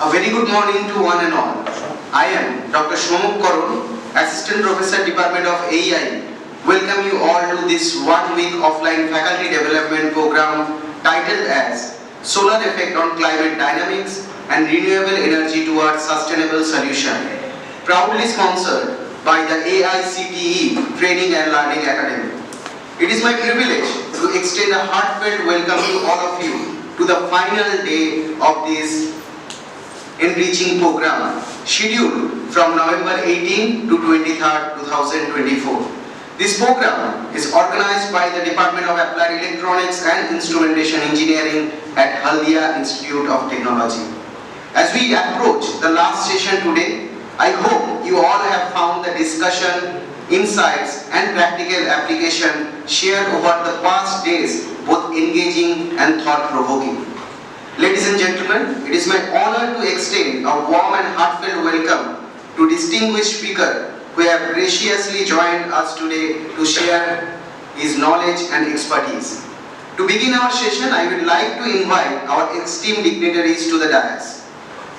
A very good morning to one and all. I am Dr. Shomuk Karan, Assistant Professor, Department of AEI. Welcome you all to this one-week offline faculty development program titled as Solar Effect on Climate Dynamics and Renewable Energy Towards Sustainable Solution, proudly sponsored by the AICTE Training and Learning Academy. It is my privilege to extend a heartfelt welcome to all of you to the final day of this enriching program scheduled from November 18 to 23rd, 2024. This program is organized by the Department of Applied Electronics and Instrumentation Engineering at Haldia Institute of Technology. As we approach the last session today, I hope you all have found the discussion, insights and practical application shared over the past days both engaging and thought-provoking. Ladies and gentlemen, it is my honor to extend a warm and heartfelt welcome to distinguished speaker who have graciously joined us today to share his knowledge and expertise. To begin our session, I would like to invite our esteemed dignitaries to the dais.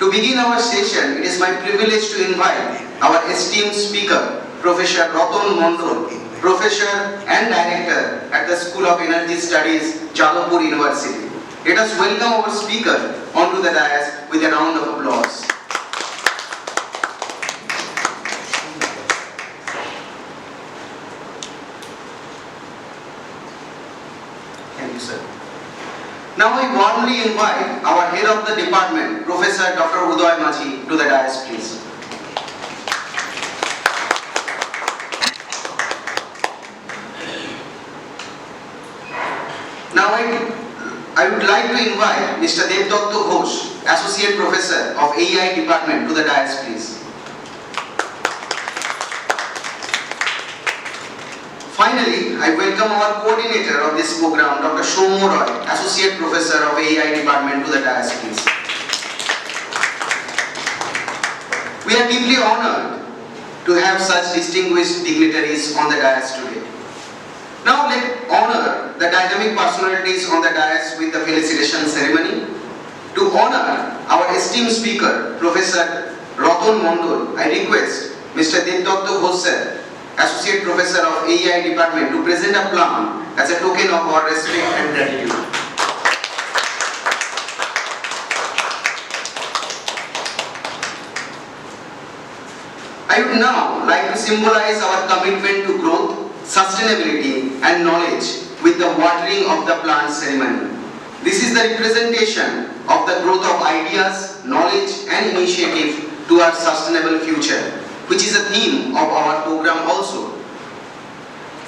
To begin our session, it is my privilege to invite our esteemed speaker, Professor Ratan Mondol, Professor and Director at the School of Energy Studies, Jadavpur University. Let us welcome our speaker onto the dais with a round of applause. Thank you, sir. Now I warmly invite our head of the department, Professor Dr. Uday Maji, to the dais, please. Now I would like to invite Mr. Devdatta Ghosh, Associate Professor of AEI Department, to the dais, please. Finally, I welcome our coordinator of this program, Dr. Shomu Roy, Associate Professor of AEI Department, to the dais, please. We are deeply honored to have such distinguished dignitaries on the dais today. Now let's honor the dynamic personalities on the dais with the felicitation ceremony. To honor our esteemed speaker, Professor Ratan Mondol, I request Mr. Devdatta Ghosh, Associate Professor of AEI Department, to present a plum as a token of our respect and gratitude. I would now like to symbolize our commitment to growth, sustainability and knowledge with the watering of the plant ceremony. This is the representation of the growth of ideas, knowledge and initiative to our sustainable future, which is a theme of our program also.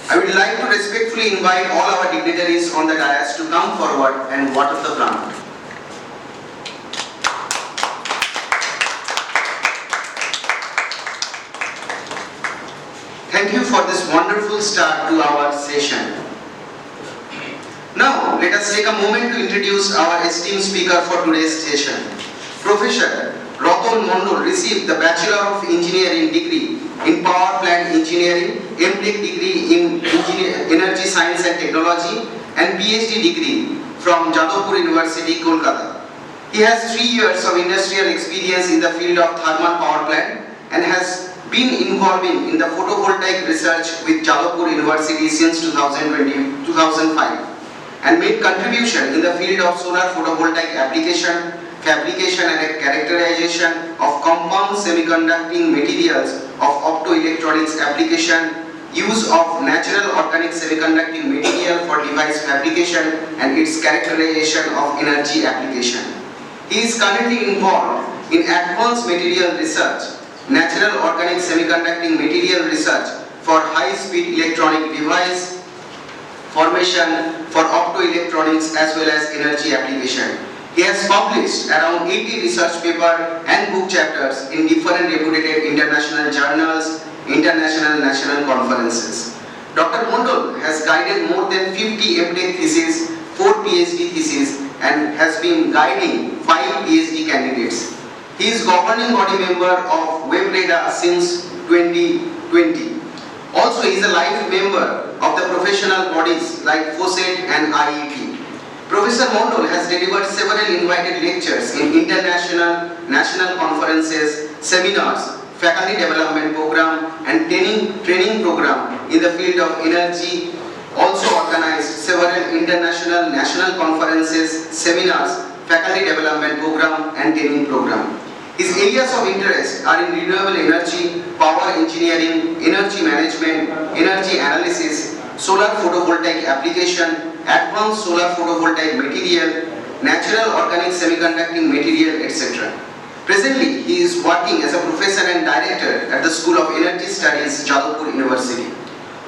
I would like to respectfully invite all our dignitaries on the dais to come forward and water the plant. Thank you for this wonderful start to our session. Now, let us take a moment to introduce our esteemed speaker for today's session. Professor Ratan Mondol received the Bachelor of Engineering degree in Power Plant Engineering, M.Tech degree in Energy Science and Technology, and PhD degree from Jadavpur University, Kolkata. He has 3 years of industrial experience in the field of thermal power plant and has been involving in the photovoltaic research with Jadavpur University since 2005 and made contribution in the field of solar photovoltaic application, fabrication and characterization of compound semiconducting materials of optoelectronics application, use of natural organic semiconducting material for device fabrication and its characterization of energy application. He is currently involved in advanced material research, natural organic semiconducting material research for high-speed electronic device formation for optoelectronics as well as energy application. He has published around 80 research papers and book chapters in different reputed international journals, international and national conferences. Dr. Mondol has guided more than 50 M.Tech theses, 4 PhD theses and has been guiding 5 PhD candidates. He is governing body member of WebRadar since 2020. Also, he is a life member of the professional bodies like FOSET and IET. Professor Mondol has delivered several invited lectures in international, national conferences, seminars, faculty development program and training program in the field of energy. Also organized several international national conferences, seminars, faculty development program and training program. His areas of interest are in renewable energy, power engineering, energy management, energy analysis, solar photovoltaic application, advanced solar photovoltaic material, natural organic semiconducting material, etc. Presently, he is working as a professor and director at the School of Energy Studies, Jadavpur University.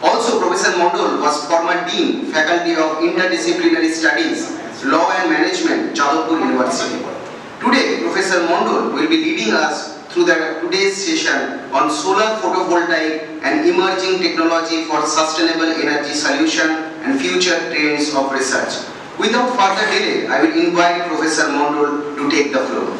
Also, Professor Mondal was former Dean, Faculty of Interdisciplinary Studies, Law and Management, Jadavpur University. Today, Professor Mondal will be leading us through today's session on solar photovoltaic and emerging technology for sustainable energy solution and future trends of research. Without further delay, I will invite Professor Mondal to take the floor.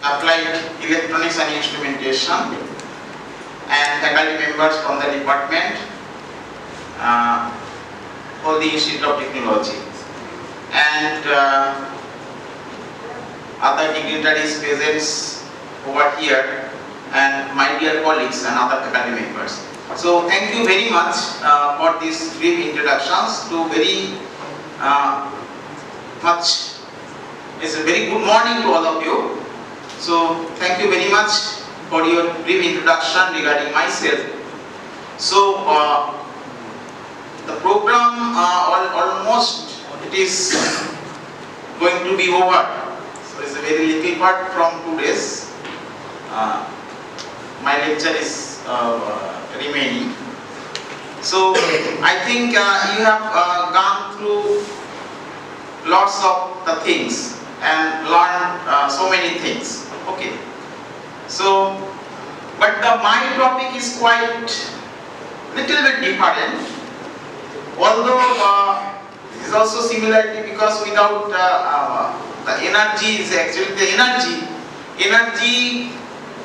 Applied Electronics and Instrumentation, and faculty members from the department for the Institute of Technology, and other dignitaries present over here, and my dear colleagues and other faculty members. So thank you very much for these brief introductions to very much. It's a very good morning to all of you. So thank you very much for your brief introduction regarding myself. So the program almost it is going to be over. So it's a very little part from 2 days. My lecture is remaining. So I think you have gone through lots of the things and learned so many things. Okay. So, but my topic is quite little bit different. Although it is also similarity, because without the energy is actually the energy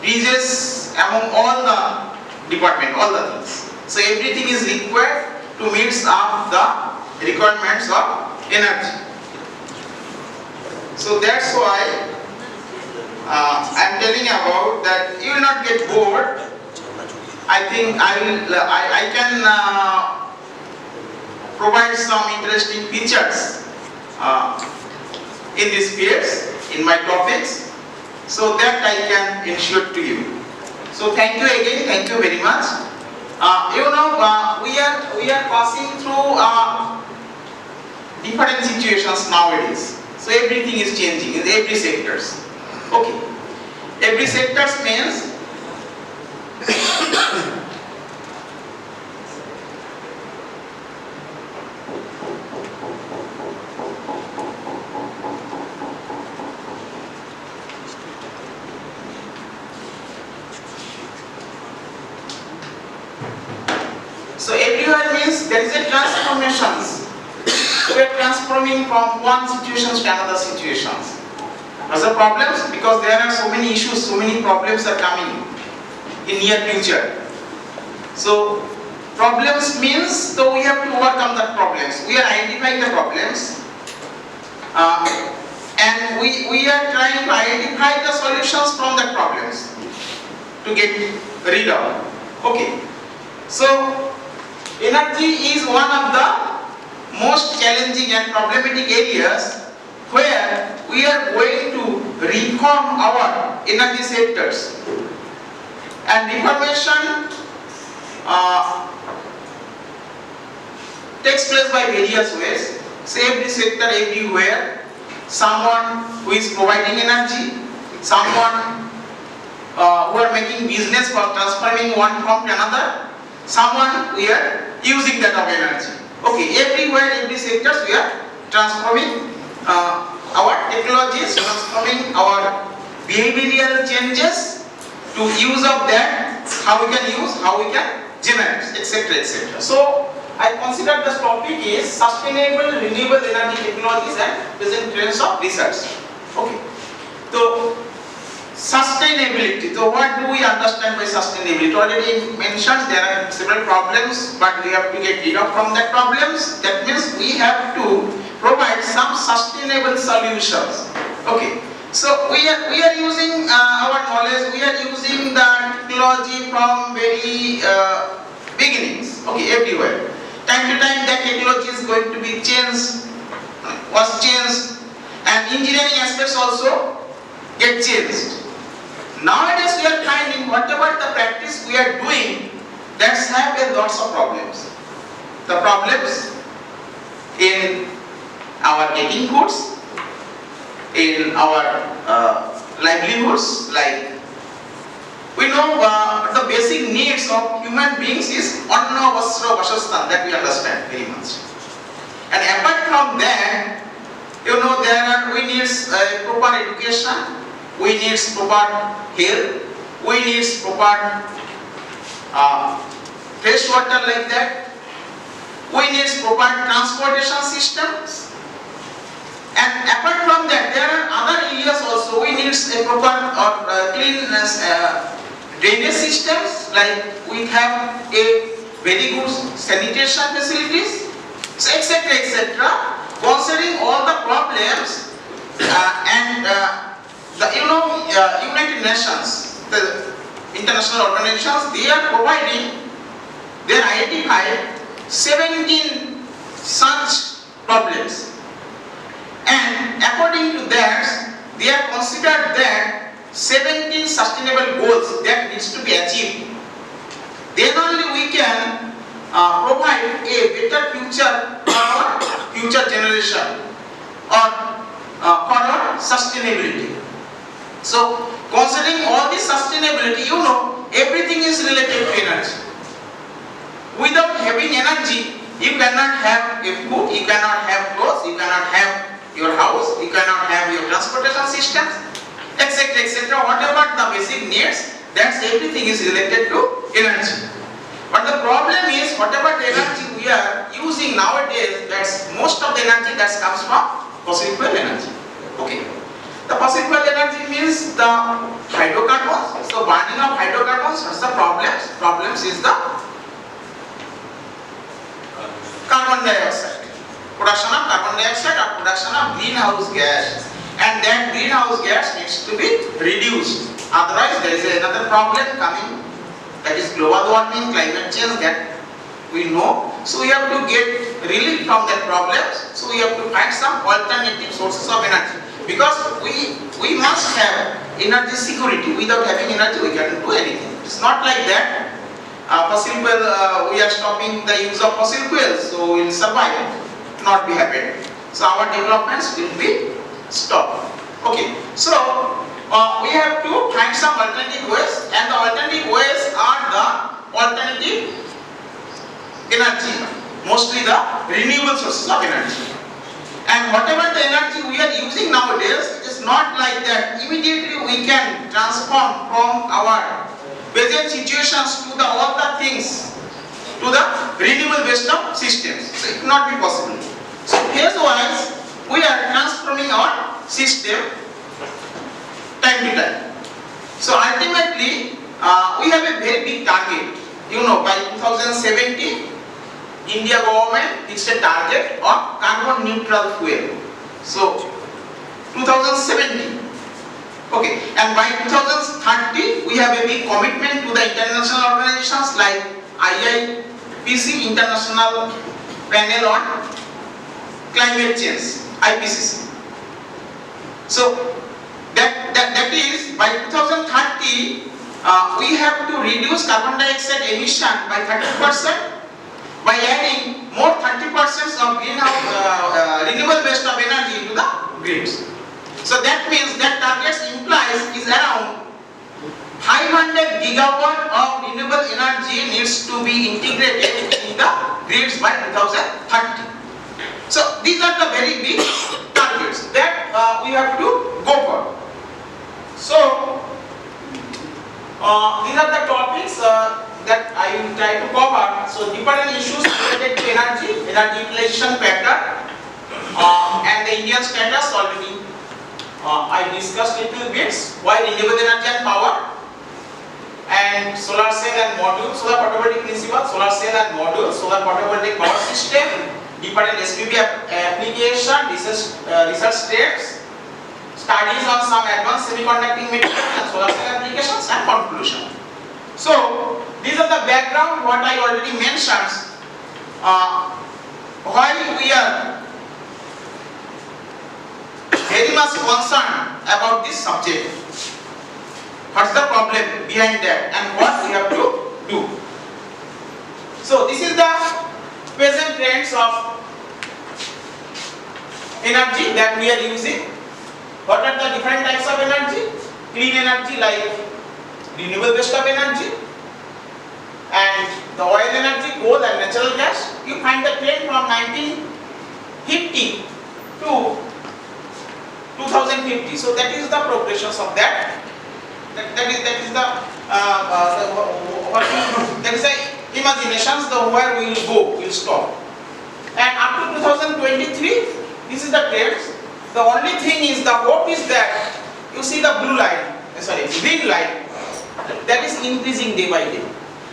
bridges among all the department, all the things. So everything is required to meet up the requirements of energy. So that's why I am telling about that you will not get bored. I think I can provide some interesting features in these fields, in my topics, so that I can ensure to you. So thank you again, thank you very much. We are passing through different situations nowadays. So everything is changing in every sectors. Okay. Every sectors means so everywhere means there is a transformations. We are transforming from one situation to another situations. Other problems, because there are so many issues, so many problems are coming in near future. So Problems means, so we have to overcome the problems. We are identifying the problems, and we are trying to identify the solutions from the problems to get rid of. Okay. So energy is one of the most challenging and problematic areas where we are going to reform our energy sectors. And reformation takes place by various ways. So every sector, everywhere, someone who is providing energy, someone who are making business for transforming one form to another, someone we are using that of energy. Okay, everywhere, every sectors we are transforming our technologies, transforming our behavioral changes to use of that, how we can use, how we can generate, etc., etc. So I consider this topic is sustainable renewable energy technologies and present trends of research. Okay. So sustainability. So what do we understand by sustainability? Already mentioned there are several problems, but we have to get rid of from that problems. That means we have to provide some sustainable solutions. Okay. So we are using our knowledge. We are using the technology from very beginnings. Okay, everywhere. Time to time, that technology is going to be changed, was changed, and engineering aspects also get changed. Nowadays we are finding whatever the practice we are doing, that's have a lots of problems. The problems in our getting foods, in our livelihoods, like we know the basic needs of human beings is anna, vastra, vasastan, that we understand very much. And apart from that, you know, we need proper education. We need proper health, we need proper fresh water like that, we need proper transportation systems, and apart from that there are other areas also. We need a proper clean drainage systems, like we have a very good sanitation facilities, so etc., etc. Considering all the problems and the United Nations, the international organizations, they are providing, they are identified 17 such problems, and according to that, they are considered that 17 sustainable goals that needs to be achieved. Then only we can provide a better future for our future generation or for our sustainability. So, considering all this sustainability, you know, everything is related to energy. Without having energy, you cannot have a food, you cannot have clothes, you cannot have your house, you cannot have your transportation systems, etc., etc. Whatever the basic needs, that's everything is related to energy. But the problem is, whatever the energy we are using nowadays, that's most of the energy that comes from fossil fuel energy. Okay. The fossil fuel energy means the hydrocarbons. So burning of hydrocarbons, what's the problems? Problems is the carbon dioxide. Production of carbon dioxide or production of greenhouse gas. And that greenhouse gas needs to be reduced. Otherwise there is another problem coming, that is global warming, climate change, that we know. So we have to get relief from that problems. So we have to find some alternative sources of energy. Because we must have energy security. Without having energy, we cannot do anything. It's not like that. Fossil fuel, we are stopping the use of fossil fuels, so we will survive. Not be happy. So our developments will be stopped. Okay. So we have to find some alternative ways, and the alternative ways are the alternative energy, mostly the renewable sources of energy. And whatever the energy we are using nowadays, it is not like that immediately we can transform from our present situations to all the things to the renewable based of systems. So it cannot be possible. So phase wise we are transforming our system time to time. So ultimately we have a very big target you know, by 2070, India government fixed a target of carbon neutral fuel. So 2070. Okay, and by 2030 we have a big commitment to the international organizations like IIPC, International Panel on Climate Change, IPCC. So that is by 2030 we have to reduce carbon dioxide emission by 30% by adding more 30% of greenhouse renewable waste of energy into the grids. So that means that target implies is around 500 gigawatt of renewable energy needs to be integrated in the grids by 2030. So these are the very big targets that we have to go for. So these are the topics that I will try to cover. So different issues related to energy utilization pattern, and the Indian status already I discussed little bits. Why renewable energy and power, and solar cell and module, solar photovoltaic principle, solar cell and module, solar photovoltaic power system, different SPV application, research steps, studies on some advanced semiconducting materials and solar cell applications, and conclusion. So these are the background what I already mentioned. Why we are very much concerned about this subject. What's the problem behind that and what we have to do. So this is the present trends of energy that we are using. What are the different types of energy? Clean energy like renewable waste of energy, and the oil energy, coal and natural gas. You find the trend from 1950 to 2050. So that is the progressions of that. That is the imaginations where we will go, we will stop. And up to 2023, this is the trends. The only thing is, the hope is that you see the green line that is increasing day by day.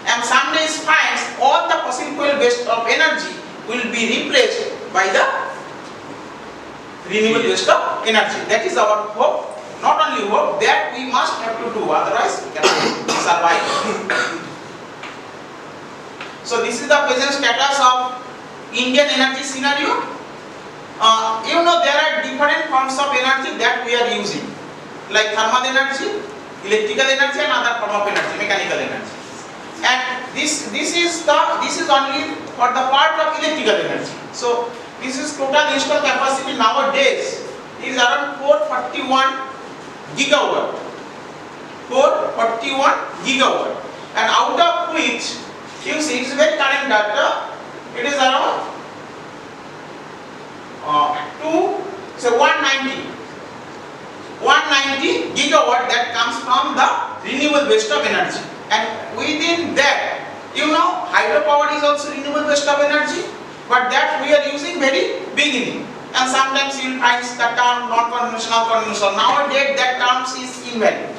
And someday it finds all the fossil fuel waste of energy will be replaced by the renewable waste of energy. That is our hope. Not only hope, that we must have to do, otherwise we cannot survive. So this is the present status of Indian energy scenario. You know, there are different forms of energy that we are using, like thermal energy, electrical energy, and other form of energy, mechanical energy. And this is only for the part of electrical energy. So this is total installed capacity nowadays is around 441 gigawatt. 441 gigawatt. And out of which, you see, it's very current data. It is around 190 gigawatt that comes from the renewable waste of energy. And within that, you know, hydropower is also renewable waste of energy, but that we are using very beginning. And sometimes you will find the term non-conventional, conventional. Nowadays that term is invalid.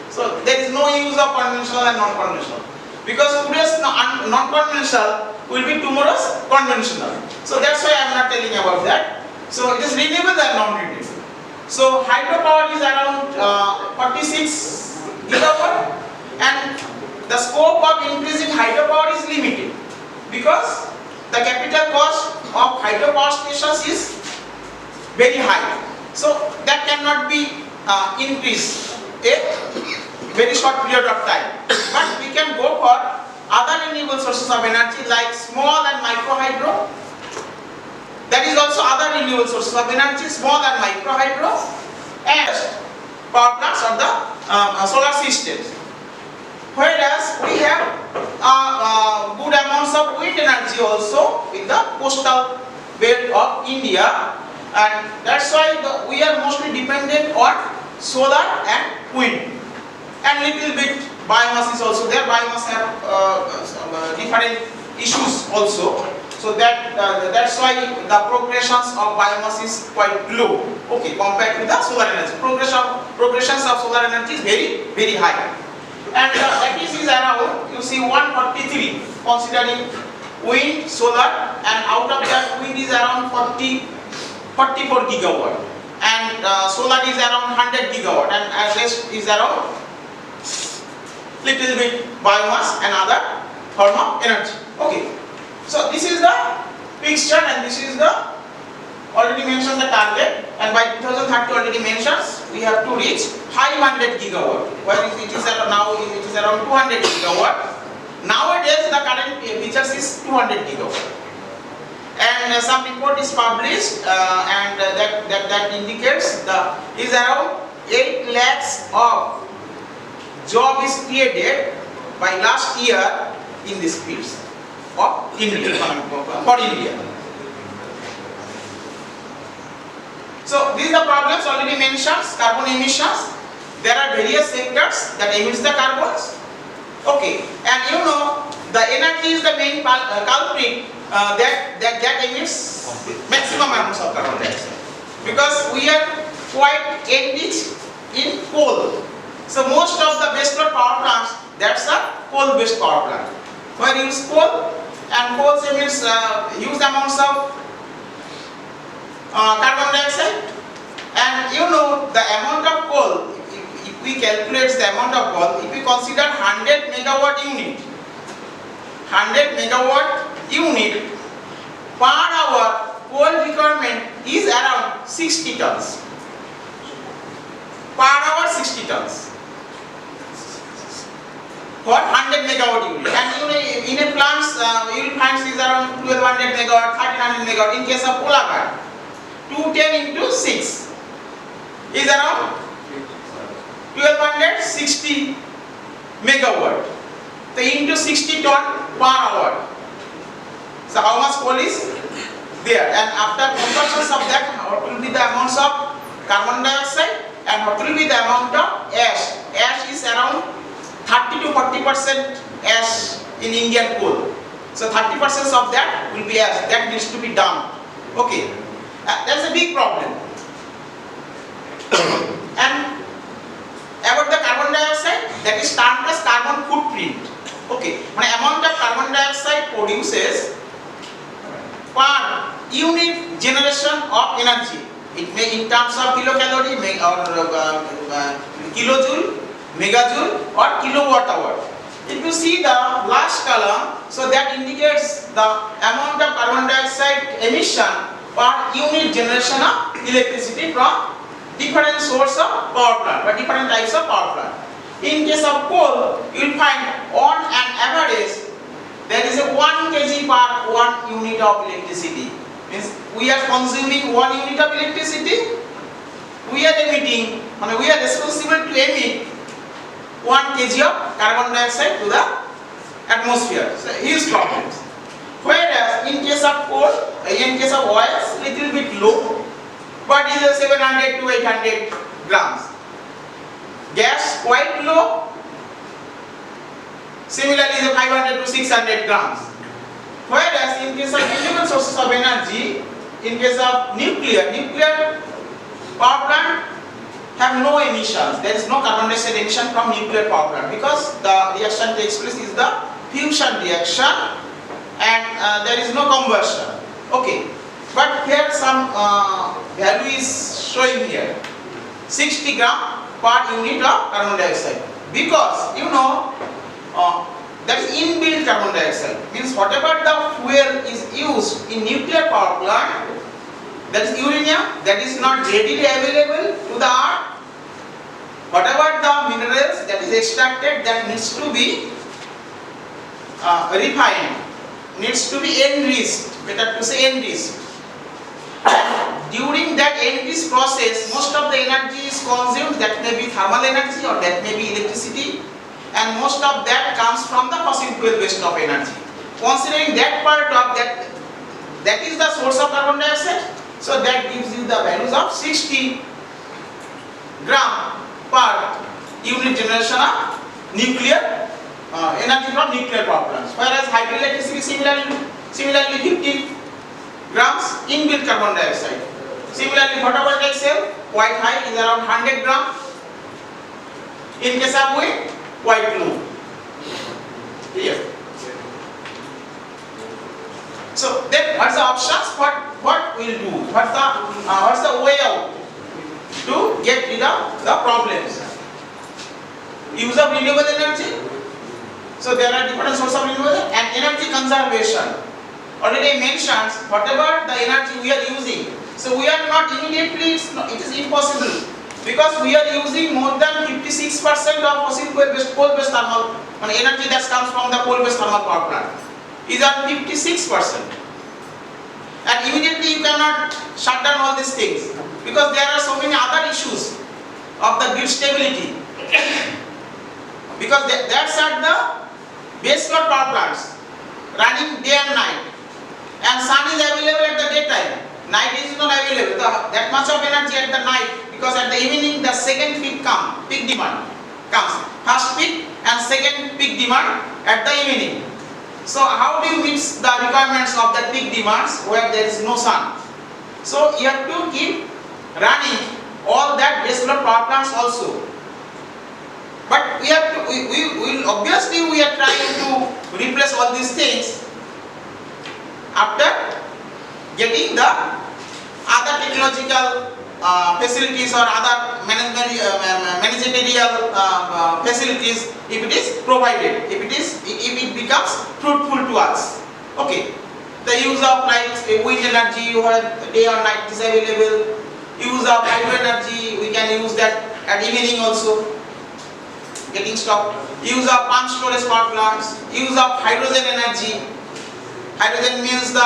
So there is no use of conventional and non-conventional, because today's non-conventional will be tomorrow's conventional. So that's why I am not telling about that. So it is renewable and non-renewable. So hydropower is around 46 gigawatt, and the scope of increasing hydropower is limited because the capital cost of hydropower stations is very high. So that cannot be increased a very short period of time. But we can go for other renewable sources of energy like small and micro hydro. That is also other renewable sources of energy, small and micro hydro, and power plants or the solar systems. Whereas we have good amounts of wind energy also in the coastal belt of India, and that's why we are mostly dependent on solar and wind, and little bit biomass is also there. Biomass have different issues also, so that's why the progressions of biomass is quite low, okay, compared to the solar energy. Progressions of solar energy is very high. and that is around, you see, 143, considering wind, solar, and out of that wind is around 44 gigawatt, and solar is around 100 gigawatt, and rest is around little bit biomass and other form of energy. Okay, so this is the picture, and this is the already mentioned the target, and by 2030 already mentions we have to reach 500 gigawatt, where it is now it is around 200 gigawatt. Nowadays the current features is 200 gigawatt, and some report is published, and that indicates the is around 8 lakhs of job is created by last year in this fields of India, for India. So these are the problems already mentioned. Carbon emissions. There are various sectors that emits the carbons. Okay, and you know the energy is the main culprit that emits maximum amounts of carbon dioxide, because we are quite enriched in coal. So most of the base load power plants, that's a coal-based power plant, where you use coal, and coal emits huge amounts of carbon dioxide. And you know the amount of coal, if we calculate the amount of coal, if we consider 100 megawatt unit, 100 megawatt unit per hour, coal requirement is around 60 tons. Per hour 60 tons. For 100 megawatt unit, and in a plants you will find is around 1200 megawatt, 1300 megawatt. In case of Polagar, 210 into 6 is around 1260 megawatt. So into 60 ton per hour. So how much coal is there? And after conversions of that, what will be the amounts of carbon dioxide, and what will be the amount of ash? Ash is around 30 to 40% ash in Indian coal. So 30% of that will be ash that needs to be dumped. Okay, that's a big problem. And about the carbon dioxide, that is termed as carbon footprint. Okay, the amount of carbon dioxide produces per unit generation of energy. It may in terms of kilocalorie or kilojoule, megajoule or kilowatt hour. If you see the last column, so that indicates the amount of carbon dioxide emission per unit generation of electricity from different source of power plant, or different types of power plant. In case of coal, you will find on an average there is a 1 kg per 1 unit of electricity. Means we are consuming 1 unit of electricity, we are emitting, we are responsible to emit 1 kg of carbon dioxide to the atmosphere. So huge problems. Whereas in case of coal, in case of oils, little bit low, but is a 700 to 800 grams. Gas quite low. Similarly, is a 500 to 600 grams. Whereas in case of renewable sources of energy, in case of nuclear power plant have no emissions. There is no carbon dioxide emission from nuclear power plant, because the reaction takes place is the fusion reaction, and there is no combustion. Okay, but here some value is showing here, 60 gram per unit of carbon dioxide, because you know that is inbuilt carbon dioxide. Means whatever the fuel is used in nuclear power plant, that is uranium, that is not readily available to the earth. Whatever the minerals that is extracted, that needs to be refined, needs to be enriched, better to say enriched. During that enriched process, most of the energy is consumed, that may be thermal energy or that may be electricity, and most of that comes from the fossil fuel waste of energy. Considering that part of that is the source of carbon dioxide, so that gives you the values of 60 gram per unit generation of nuclear energy from nuclear power plants. Whereas hydroelectricity similarly 15 grams inbuilt carbon dioxide. Similarly, photovoltaic cell quite high, is around 100 gram. In case of wind, quite low. Here. So then, what's the options? What we'll do? What's the way out to get rid of the problems? Use of renewable energy. So there are different sources of renewable and energy conservation. Already mentioned whatever the energy we are using. So we are not immediately. It is impossible because we are using more than 56% of fossil coal-based thermal energy that comes from the coal-based thermal power plant. Is at 56%. And immediately you cannot shut down all these things because there are so many other issues of the grid stability. Because that's at the base load power plants running day and night, and sun is available at the daytime. Night is not available. That much of energy at the night because at the evening the second peak demand comes. First peak and second peak demand at the evening. So how do you meet the requirements of the peak demands where there is no sun? So you have to keep running all that base load power plants also. But we have to, obviously we are trying to replace all these things after getting the other technological facilities or other managerial facilities if it is provided, if it becomes fruitful to us. Okay, the use of like wind energy where day or night is available, use of hydro energy, we can use that at evening also, getting stopped, use of pump storage power plants, use of hydrogen energy. Hydrogen means the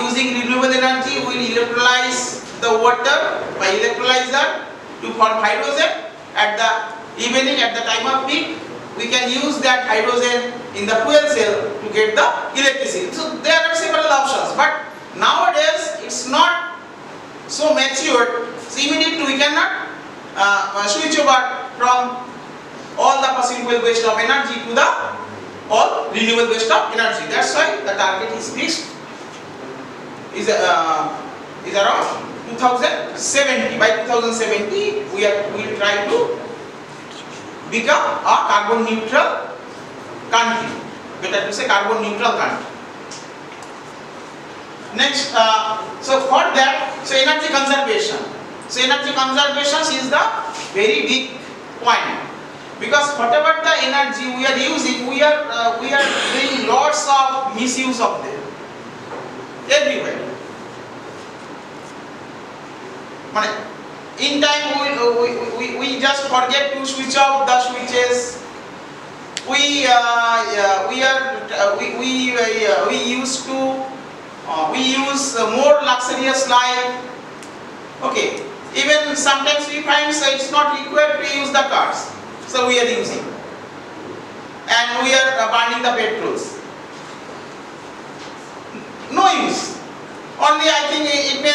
using renewable energy will electrolyze the water by electrolyzer to form hydrogen. At the evening, at the time of peak, we can use that hydrogen in the fuel cell to get the electricity. So there are several options, but nowadays it's not so matured. So immediately we cannot switch over from all the fossil fuel waste of energy to the all renewable waste of energy. That's why the target is fixed. Is around 2070. By 2070, we will try to become a carbon neutral country. Better to say carbon neutral country. Next, so for that, so energy conservation. So energy conservation is the very big point, because whatever the energy we are using, we are doing lots of misuse of them everywhere. In time we just forget to switch off the switches. We use more luxurious life. Okay, even sometimes we find so it's not required to use the cars, so we are using, and we are burning the petrols. No use. Only I think it may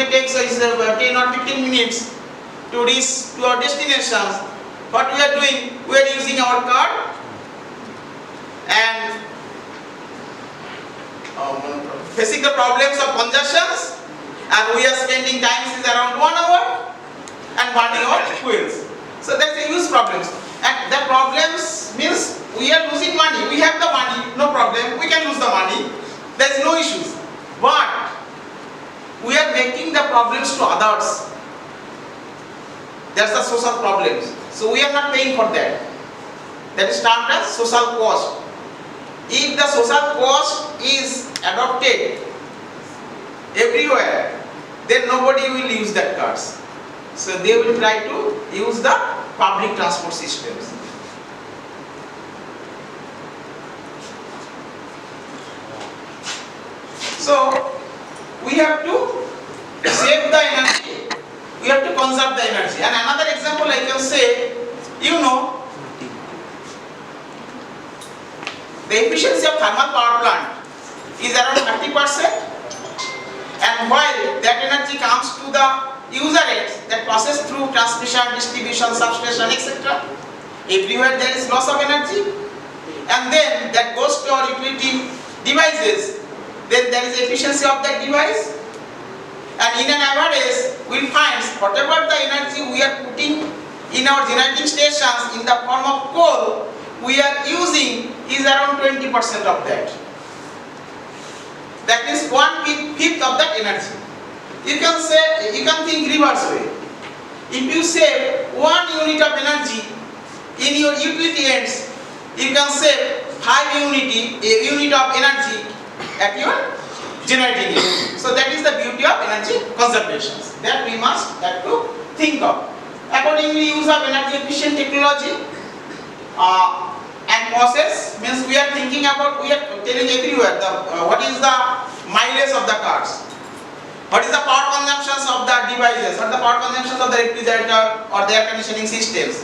take 10 or 15 minutes to reach to our destinations. What we are doing, we are using our car and facing the problems of congestions, and we are spending time is around 1 hour and burning our fuels. So that's a huge problems. And the problems means we are losing money. We have the money, no problem. We can lose the money. There is no issues. But we are making the problems to others. That's the social problems. So we are not paying for that. That is termed as social cost. If the social cost is adopted everywhere, then nobody will use that cars. So they will try to use the public transport systems. So we have to save the energy, we have to conserve the energy. And another example I can say, the efficiency of thermal power plant is around 30%, and while that energy comes to the userate that process through transmission, distribution, substation, etc. Everywhere there is loss of energy, and then that goes to our utility devices. Then there is efficiency of that device, and in an average we find whatever the energy we are putting in our generating stations in the form of coal, we are using is around 20% of that. That is 1/5 of that energy. You can think reverse way. If you save 1 unit of energy in your utility ends, you can save 5 unit of energy at your generating end. So that is the beauty of energy conservation that we must have to think of. Accordingly, use of energy efficient technology and process means we are thinking about, we are telling everywhere what is the mileage of the cars, what is the power consumptions of the devices, what is the power consumptions of the refrigerator or the air conditioning systems.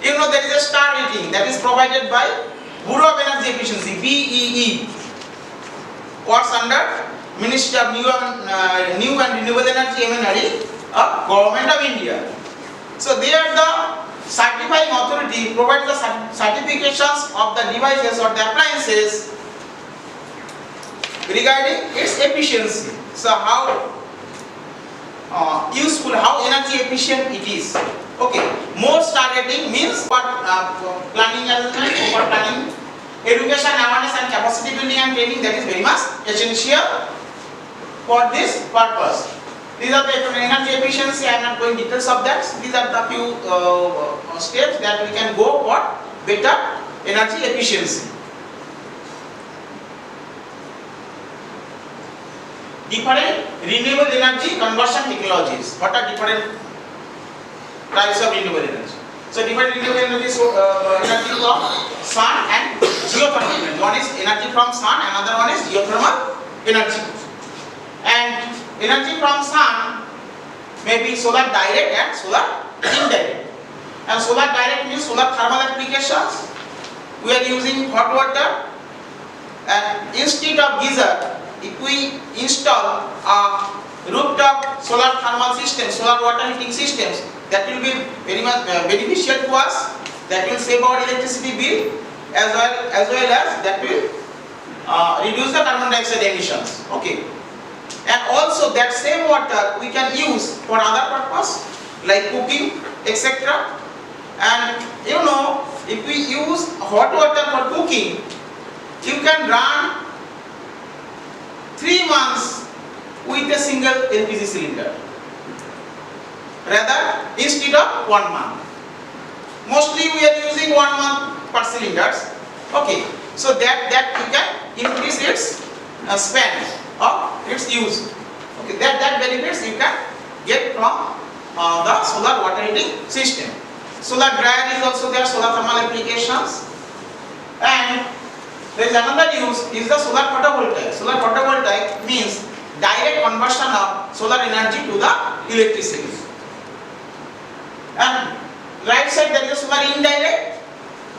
You know, there is a star rating that is provided by Bureau of Energy Efficiency, BEE, works under Ministry of New and Renewable Energy, MNRE, of Government of India. So they are the certifying authority, provides the certifications of the devices or the appliances regarding its efficiency. So how useful, how energy efficient it is. Okay, more star rating means what planning arrangement, over planning, education, awareness and capacity building and training, that is very much essential for this purpose. These are the energy efficiency. I am not going details of that. These are the few steps that we can go for better energy efficiency. Different renewable energy conversion technologies. What are different types of renewable energy? So different renewable energy, energy from sun and geothermal energy. One is energy from sun, another one is geothermal energy. And energy from sun may be solar direct and solar indirect. And solar direct means solar thermal applications. We are using hot water, and instead of geyser, if we install a rooftop solar thermal system, solar water heating systems, that will be very much beneficial to us. That will save our electricity bill as well as that will reduce the carbon dioxide emissions. Okay. And also that same water we can use for other purpose like cooking, etc. And you know, if we use hot water for cooking, you can run 3 months with a single LPG cylinder, rather instead of 1 month. Mostly we are using 1 month per cylinders. Okay, so that you can increase its span of its use. Okay, that benefits you can get from the solar water heating system. Solar dryer is also there, solar thermal applications. And there is another use is the solar photovoltaic. Solar photovoltaic means direct conversion of solar energy to the electricity. And right side there is a solar indirect,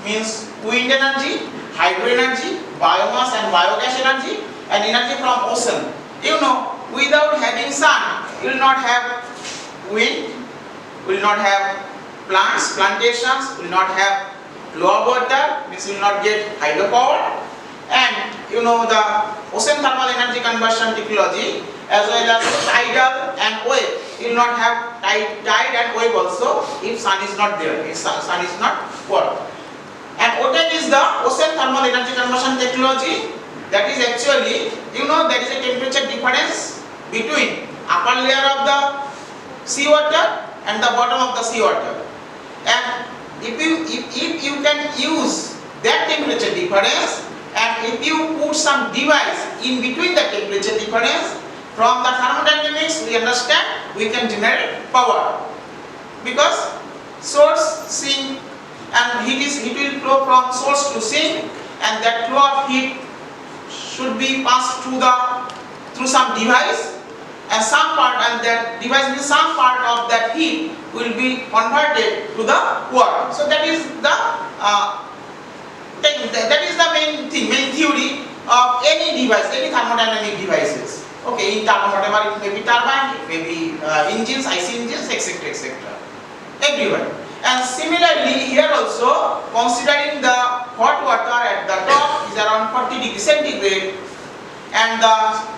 means wind energy, hydro energy, biomass and biogas energy, and energy from ocean. You know, without having sun, you will not have wind, will not have plants, plantations, will not have low water, means you will not get hydropower. And you know, the ocean thermal energy conversion technology as well as tidal and wave, you will not have tide and wave also if sun is not there, if sun is not work. And OTEC is the ocean thermal energy conversion technology. That is actually, you know, there is a temperature difference between upper layer of the seawater and the bottom of the seawater. And if you can use that temperature difference, and if you put some device in between the temperature difference, from the thermodynamics we understand we can generate power, because source sink and heat will flow from source to sink, and that flow of heat should be passed through some device, and some part, and that device means some part of that heat will be converted to the work. So that is the main theory of any device, any thermodynamic devices. Okay, in whatever, it may be turbine, it may be engines, IC engines, etc., etc. Everywhere. And similarly here also, considering the hot water at the top is around 40 degrees centigrade, and the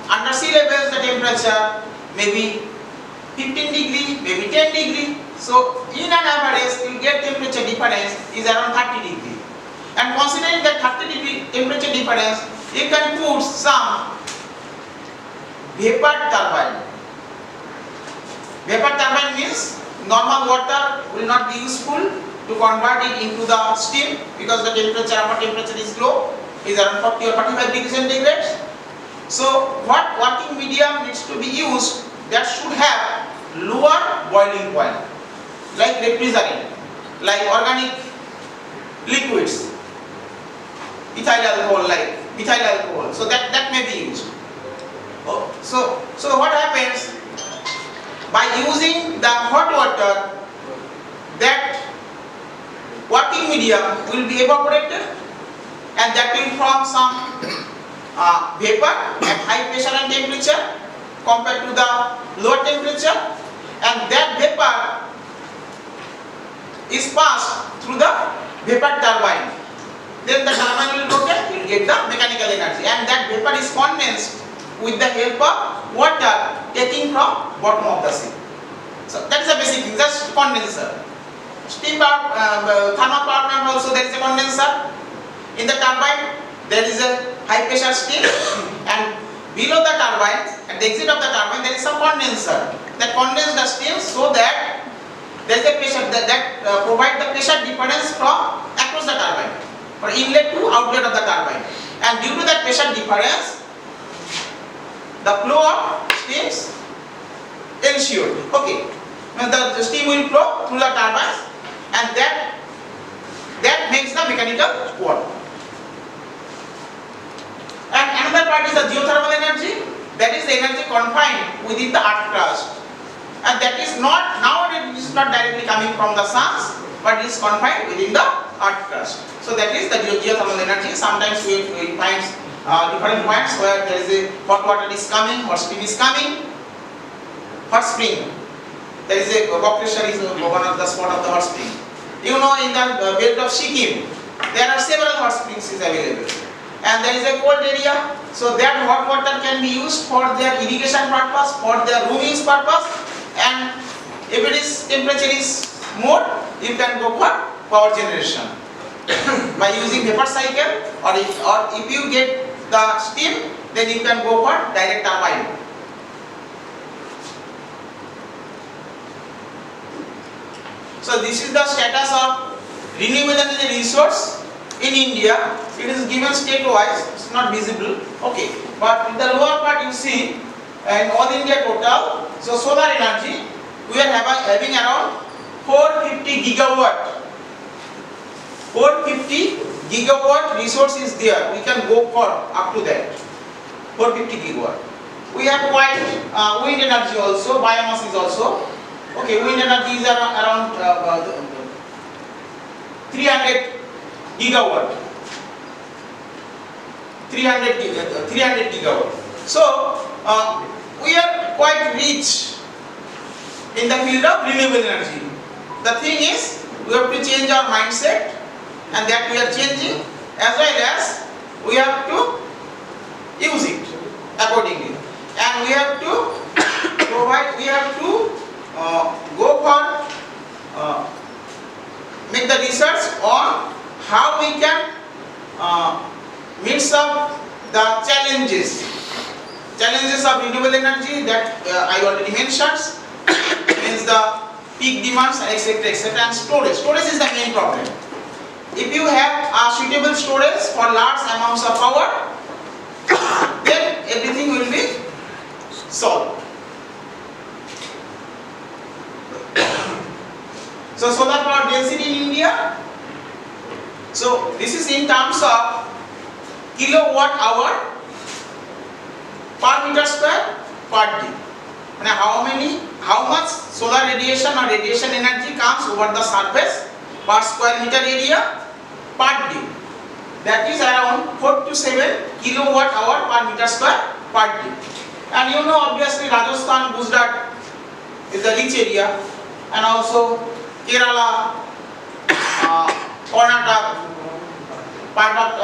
under sea levels the temperature may be 15 degree, maybe 10 degree. So in an average, you get temperature difference is around 30 degree. And considering that 30 degree temperature difference, you can put some vapor turbine. Vapor turbine means normal water will not be useful to convert it into the steam because the temperature, upper temperature is low, is around 40 or 45 degrees centigrade. So what working medium needs to be used that should have lower boiling point, like refrigerant, like organic liquids, ethyl alcohol, like methyl alcohol. So that may be used. So what happens by using the hot water, that working medium will be evaporated and that will form some vapor at high pressure and temperature compared to the lower temperature, and that vapor is passed through the vapor turbine. Then the turbine will rotate, will get the mechanical energy, and that vapor is condensed with the help of water taking from bottom of the sea. So that is the basic thing, just condenser. Steam power, thermal power plant also there is a condenser. In the turbine there is a high pressure steam, and below the turbine, at the exit of the turbine, there is some condenser that condenses the steam so that there is a pressure that provides the pressure difference from across the turbine, from inlet to outlet of the turbine, and due to that pressure difference, the flow of steams ensured. Okay, now the steam will flow through the turbines, and that makes the mechanical work. And another part is the geothermal energy. That is the energy confined within the earth crust, and that is not nowadays. It is not directly coming from the suns, but it is confined within the earth crust. So that is the geothermal energy. Sometimes we find different points where there is a hot water is coming, hot steam is coming. Hot spring. There is a Bokreshwar is one of the spot of the hot spring. You know, in the belt of Sikkim, there are several hot springs is available, and there is a cold area. So that hot water can be used for their irrigation purpose, for their room use purpose, and if it is temperature is more, you can go for power generation by using vapor cycle, or if you get the steam, then you can go for direct turbine. So this is the status of renewable energy resource in India. It is given state-wise, it's not visible. Okay, but in the lower part you see, in all India total, so solar energy, we are having around 450 gigawatt. 450 gigawatt resource is there. We can go for up to that. 450 gigawatt. We have quite wind energy also, biomass is also. Okay, wind energy is around 300 gigawatt. 300 gigawatt. So we are quite rich in the field of renewable energy. The thing is, we have to change our mindset, and that we are changing, as well as we have to use it accordingly, and we have to provide, we have to go for make the research on how we can mix up the challenges of renewable energy that I already mentioned, means the peak demands, etc., etc., and storage. Storage is the main problem. If you have a suitable storage for large amounts of power, then everything will be solved. So solar power density in India. So this is in terms of kilowatt hour per meter square per day. And how much solar radiation or radiation energy comes over the surface per square meter area per day. That is around 4 to 7 kilowatt hour per meter square per day. And you know, obviously Rajasthan, Gujarat is the rich area, and also Kerala, Karnataka, part of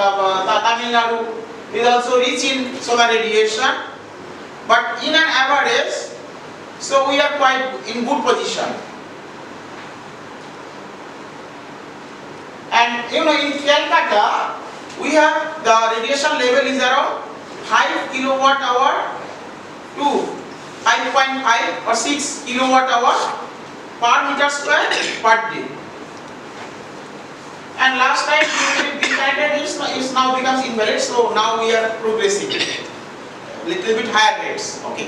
Tamil Nadu is also rich in solar radiation. But in an average, so we are quite in good position. And you know, in Calcutta, we have the radiation level is around 5 kilowatt hour to 5.5 or 6 kilowatt hour per meter square per day. And last time this standard is now becomes invalid, so now we are progressing little bit higher rates. Okay.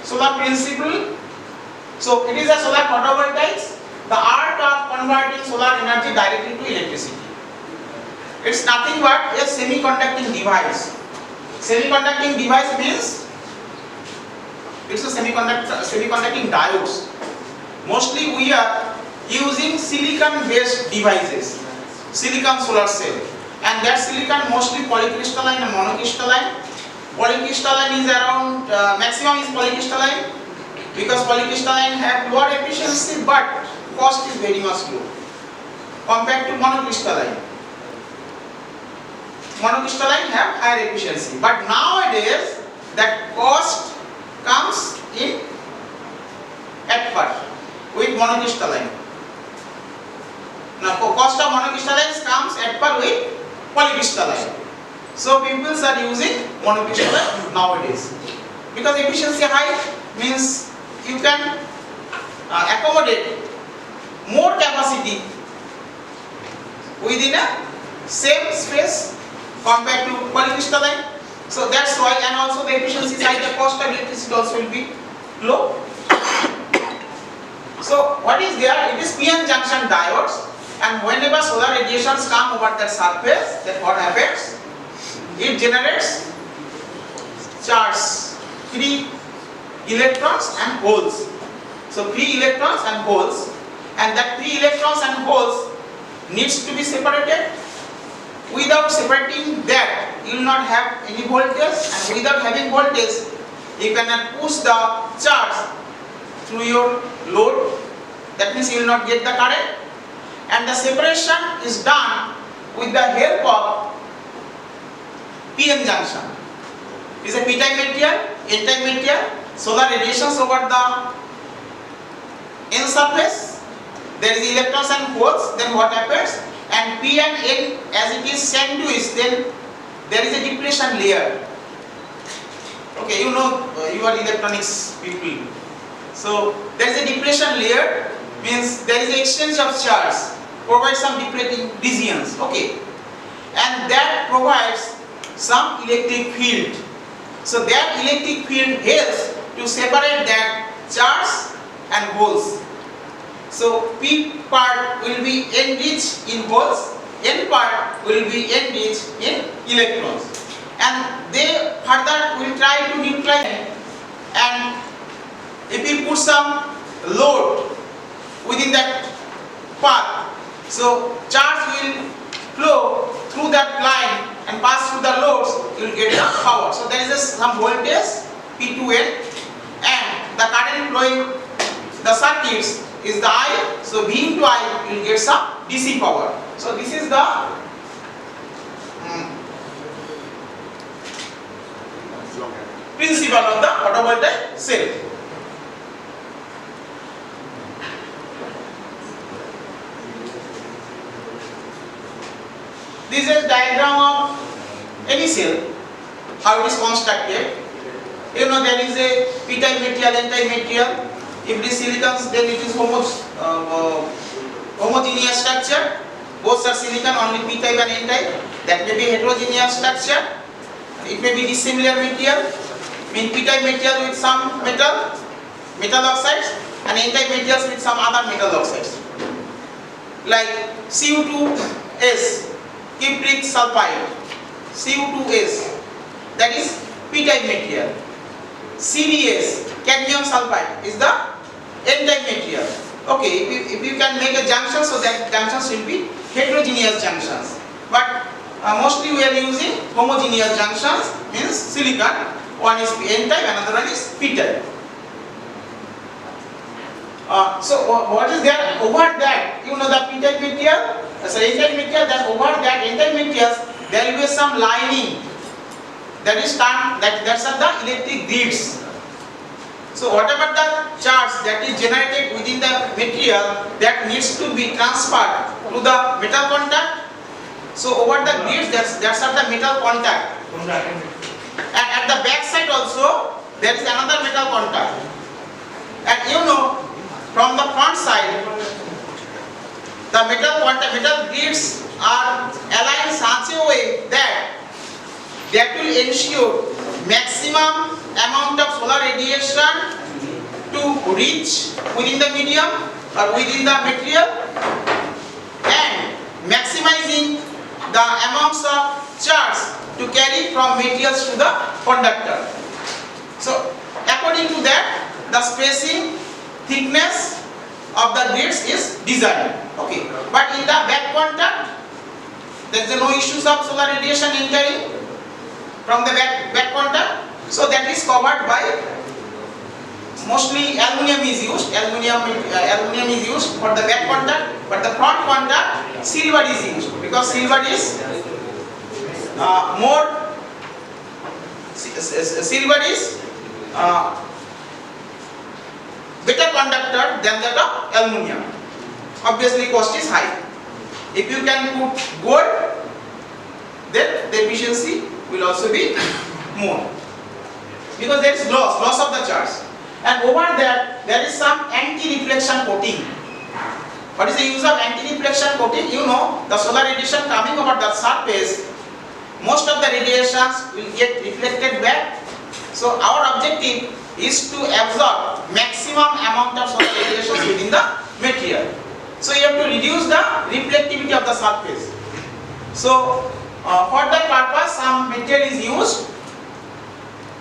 Solar principle. So it is a solar photovoltaics, the art of converting solar energy directly to electricity. It's nothing but a semiconducting device. Semiconducting device means it's a semiconducting diodes. Mostly we are using silicon based devices, silicon solar cell, and that silicon mostly polycrystalline and monocrystalline. Polycrystalline is around maximum is polycrystalline, because polycrystalline have lower efficiency but cost is very much low compared to monocrystalline. Monocrystalline have higher efficiency, but nowadays that cost comes in at par with monocrystalline. Now cost of monocrystalline comes at par with polycrystalline. So people are using monocrystalline nowadays because efficiency high means you can accommodate more capacity within a same space compared to polycrystalline. So that's why, and also the efficiency is high, the cost of electricity also will be low. So what is there? It is PN junction diodes, and whenever solar radiations come over that surface, then what happens? It generates charge, free electrons and holes. So free electrons and holes, and that free electrons and holes needs to be separated. Without separating that, you will not have any voltage, and without having voltage, you cannot push the charge through your load. That means you will not get the current. And the separation is done with the help of PN junction. It is a p-type material, n-type material, solar radiations over the n surface. There is electrons and holes. Then what happens? And P and N, as it is sandwiched, then there is a depletion layer. Okay, you know, you are electronics people. So there is a depletion layer, means there is an exchange of charge, provides some depleting regions. Okay, and that provides some electric field. So that electric field helps to separate that charge and holes. So P part will be enriched in holes, N part will be enriched in electrons, and they further will try to neutralize. And if we put some load within that path, so charge will flow through that line and pass through the loads, you will get the power. So there is some voltage P to N, and the current flowing the circuits is the I, so V into I, you will get some DC power. So this is the principle of the photovoltaic cell. This is a diagram of any cell, how it is constructed. You know, there is a p-type material, n-type material. If it is silicon, then it is homogeneous structure. Both are silicon, only p-type and n-type. That may be heterogeneous structure. It may be dissimilar material. Mean p-type material with some metal oxides, and n-type materials with some other metal oxides. Like Cu2S, cupric sulfide, Cu2S, that is p-type material. CdS, cadmium sulfide, is the n-type material. Okay, if you can make a junction, so that junctions will be heterogeneous junctions. But mostly we are using homogeneous junctions, means silicon. One is n-type, another one is p-type. So what is there over that? You know the p-type material, n-type material. Then over that n-type materials, there will be some lining. That's the electric grids. So whatever the charge that is generated within the material that needs to be transferred to the metal contact. So over the grids that's are the metal contact. And at the back side also there is another metal contact. And you know, from the front side the metal grids are aligned such a way that will ensure maximum amount of solar radiation to reach within the medium or within the material and maximizing the amounts of charge to carry from materials to the conductor. So according to that, the spacing, thickness of the grids is designed. Okay, but in the back contact there is no issues of solar radiation entering from the back contact. So that is covered by, mostly aluminum is used. Aluminum is used for the back contact, but the front contact silver is used because silver is better conductor than that of aluminum. Obviously cost is high. If you can put gold, then the efficiency will also be more because there is loss of the charge. And over there is some anti-reflection coating. What is the use of anti-reflection coating? You know, the solar radiation coming over the surface, most of the radiations will get reflected back. So our objective is to absorb maximum amount of solar radiation within the material. So you have to reduce the reflectivity of the surface. So for that purpose some material is used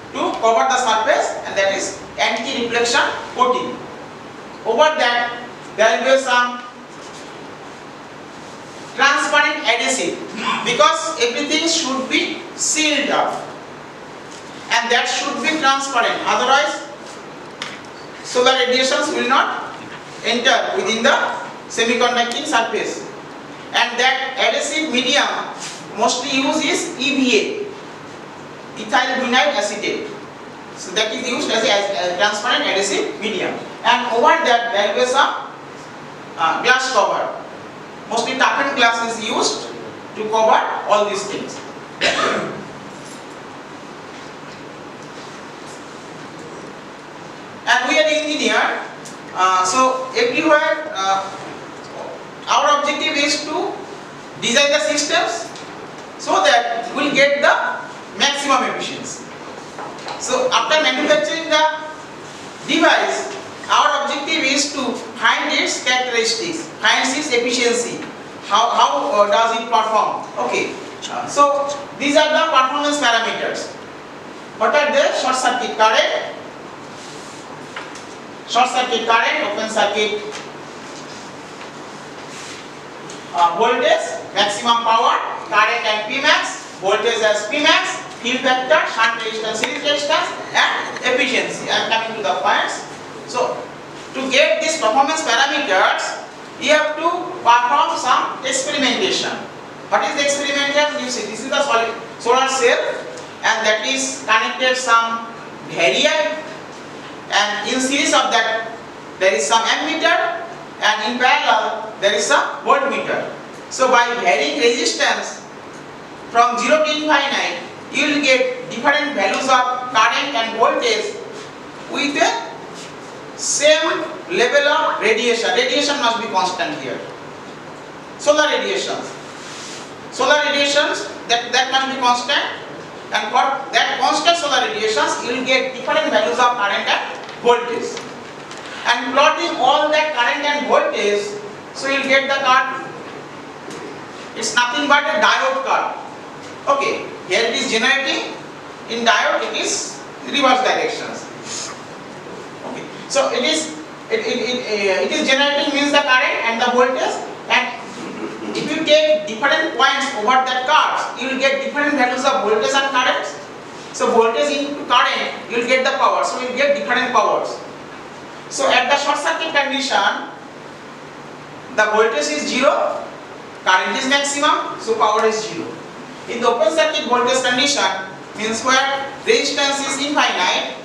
to cover the surface, and that is anti-reflection coating. Over that there will be some transparent adhesive because everything should be sealed up and that should be transparent, otherwise solar radiations will not enter within the semiconducting surface. And that adhesive medium mostly used is EVA, ethyl vinyl acetate. So that is used as a transparent adhesive medium. And over that there will be some glass cover. Mostly toughened glass is used to cover all these things. And we are engineer, so everywhere our objective is to design the systems so that we will get the maximum efficiency. So after manufacturing the device, our objective is to find its characteristics, find its efficiency, how does it perform. Okay, so these are the performance parameters. What are they? Short circuit current, open circuit voltage, maximum power, current and Pmax, voltage as Pmax, fill factor, shunt resistance, series resistance, and efficiency. I am coming to the points. So to get these performance parameters, you have to perform some experimentation. What is the experimentation? You see, this is the solar cell, and that is connected some radii, and in series of that there is some ammeter, and in parallel there is a voltmeter. So by varying resistance from 0 to infinite, you will get different values of current and voltage with a same level of radiation. Radiation must be constant here. Solar radiations that must be constant, and for that constant solar radiations you will get different values of current and voltage. And plotting all that current and voltage, so you will get the curve. It's nothing but a diode curve. Okay, here it is generating, in diode it is reverse directions. Okay, so it is generating means the current and the voltage, and if you take different points over that curve, you will get different values of voltage and currents. So voltage into current, you will get the power, so you will get different powers. So at the short circuit condition, the voltage is 0, current is maximum, so power is 0. In the open circuit voltage condition, means where resistance is infinite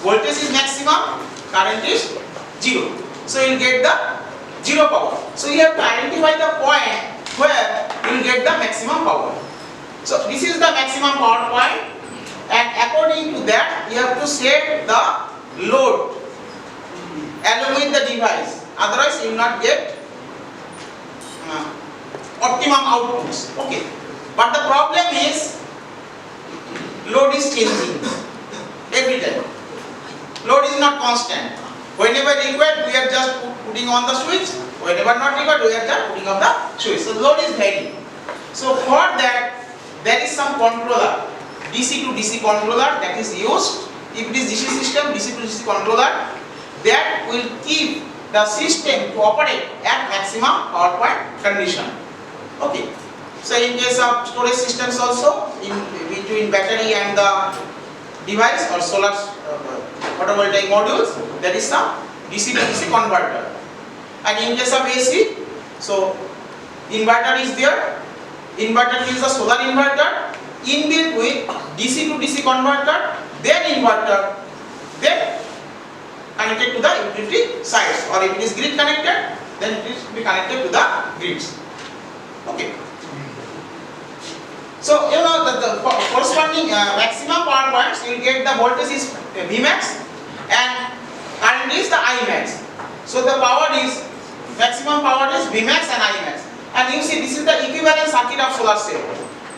voltage is maximum, current is 0. So you will get the 0 power. So you have to identify the point where you will get the maximum power. So this is the maximum power point, and according to that you have to set the load along with the device. Otherwise you will not get optimum outputs. Okay. But the problem is load is changing every time. Load is not constant. Whenever required, we are just putting on the switch. Whenever not required, we are just putting on the switch. So load is varying. So for that, there is some controller, DC to DC controller that is used. If it is DC system, DC to DC controller, that will keep the system to operate at maximum power point condition. Okay. So in case of storage systems also, in between battery and the device or solar photovoltaic modules, there is some DC to DC converter. And in case of AC, so inverter is there. Inverter is a solar inverter inbuilt with DC to DC converter, then inverter, then connected to the utility sites, or if it is grid connected, then it is be connected to the grids. Okay. So you know the corresponding maximum power points, you will get the voltage is Vmax and current is the Imax. So the power is maximum power is Vmax and Imax. And you see this is the equivalent circuit of solar cell.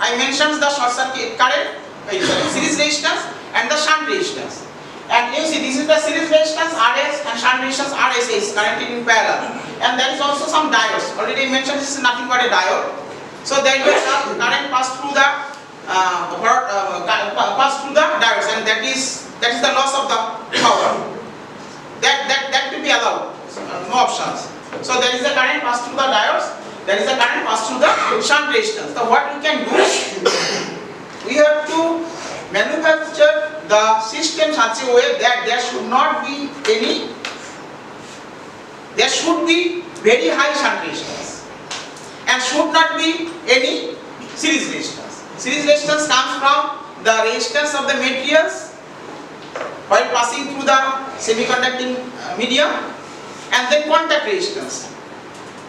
I mentioned the short circuit current, series resistance and the shunt resistance. And you see this is the series resistance RS and shunt resistance RS is connected in parallel. And there is also some diodes. Already I mentioned this is nothing but a diode. So there will be current pass through the diodes, and that is the loss of the power. That will be allowed. No options. So there is a current pass through the diodes. There is a current pass through the shunt resistance. So what we can do, we have to manufacture the system such a way that there should be very high shunt resistance and should not be any series resistance. Series resistance comes from the resistance of the materials while passing through the semiconducting medium, and then contact resistance,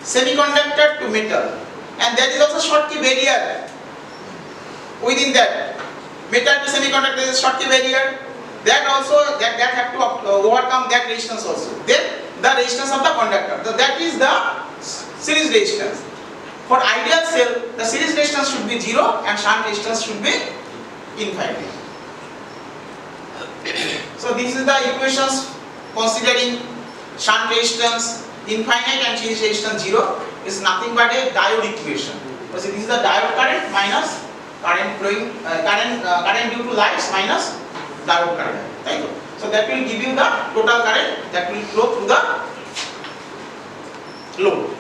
semiconductor to metal, and there is also Schottky barrier within that. Metal to semiconductor is a Schottky barrier. That also that have to overcome that resistance also. Then the resistance of the conductor. So that is the series resistance. For ideal cell, the series resistance should be 0 and shunt resistance should be infinite. So this is the equations considering shunt resistance infinite and series resistance 0 is nothing but a diode equation. So this is the diode current minus current flowing current due to lights minus diode current. Thank you. So that will give you the total current that will flow through the load.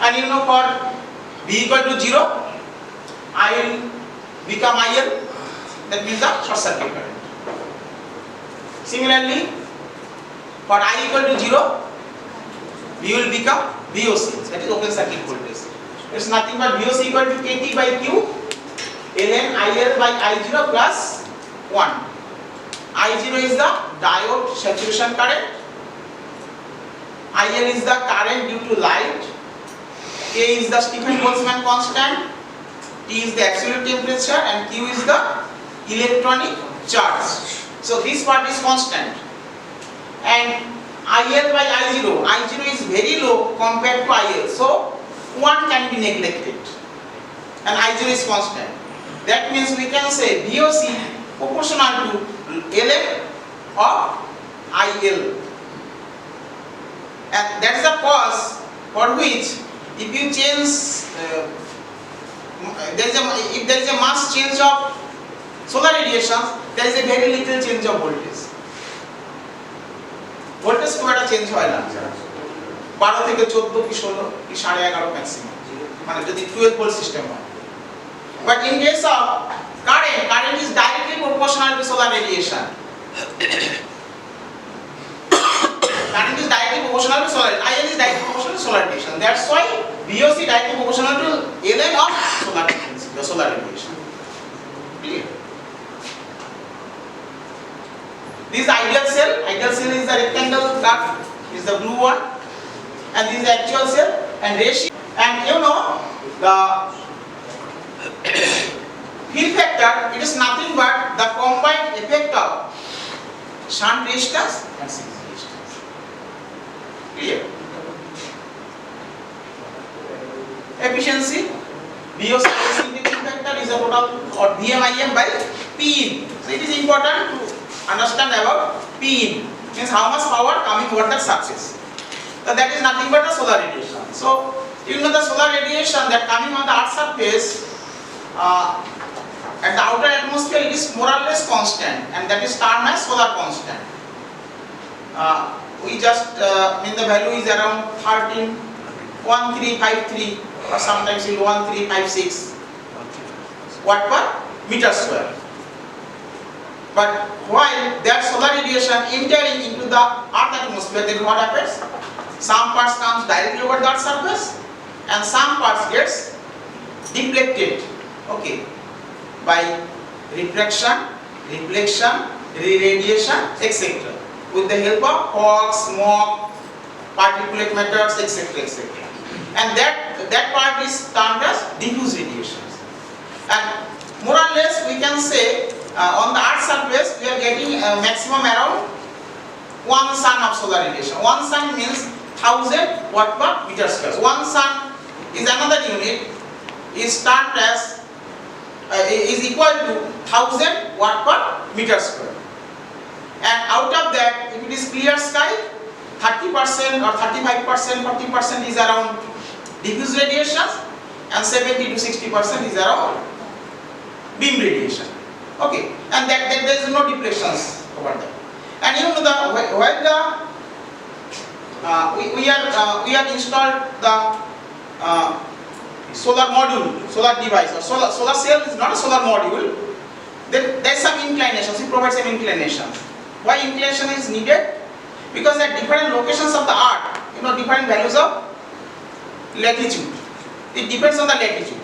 And you know, for V equal to 0, I will become IL, that means the short circuit current. Similarly, for I equal to 0, V will become VOC, that is open circuit voltage. It is nothing but VOC equal to KT by Q, ln IL by I0 plus 1. I0 is the diode saturation current, IL is the current due to light, K is the Stephen-Boltzmann constant, T is the absolute temperature, and Q is the electronic charge. So this part is constant. And IL by I0, I0 is very low compared to IL, so 1 can be neglected and I0 is constant. That means we can say VOC proportional to Ln of IL, and that is the cause for which if you change if there is a mass change of solar radiation, there is a very little change of voltage. Voltage খুব একটা change হয় না, 12 থেকে 14 কি 16 কি 11.5 maximum, মানে যদি 12 volt system হয়। But in case of current is directly proportional to solar radiation. Current is directly proportional to solar, IL is directly proportional to solar radiation. That's why VOC directly proportional to Ln of solar radiation. Clear? This is ideal cell. Ideal cell is the rectangle that is the blue one, and this is the actual cell and ratio. And you know the fill factor, it is nothing but the combined effect of shunt resistance and series resistance. Clear? Efficiency, VO significant factor is a total or VMIM by P in. So it is important to understand about P in, means how much power coming over the surface. So that is nothing but the solar radiation. So you know the solar radiation that coming on the earth surface at the outer atmosphere, it is more or less constant, and that is termed as solar constant. We just mean the value is around 13.1353 or sometimes 1356 watt per meter square. But while that solar radiation entering into the earth atmosphere, then what happens? Some parts comes directly over the earth surface and some parts gets deflected, okay, by refraction, reflection, re-radiation, etc. with the help of fog, smoke, particulate matters, etc., etc. And that part is termed as diffuse radiations. And more or less we can say on the earth surface we are getting maximum around 1 sun of solar radiation. 1 sun means 1000 watt per meter square. 1 sun is another unit, is termed as is equal to 1000 watt per meter square. And out of that, if it is clear sky, 30% or 35%, 40% is around diffuse radiations, and 70 to 60% is around beam radiation. Okay, and that there is no deflections over there. And you know when we have installed the solar module, solar device, or solar cell is not a solar module, then there is some inclination. We provide some inclination. Why inclination is needed? Because at different locations of the earth, you know, different values of latitude. It depends on the latitude.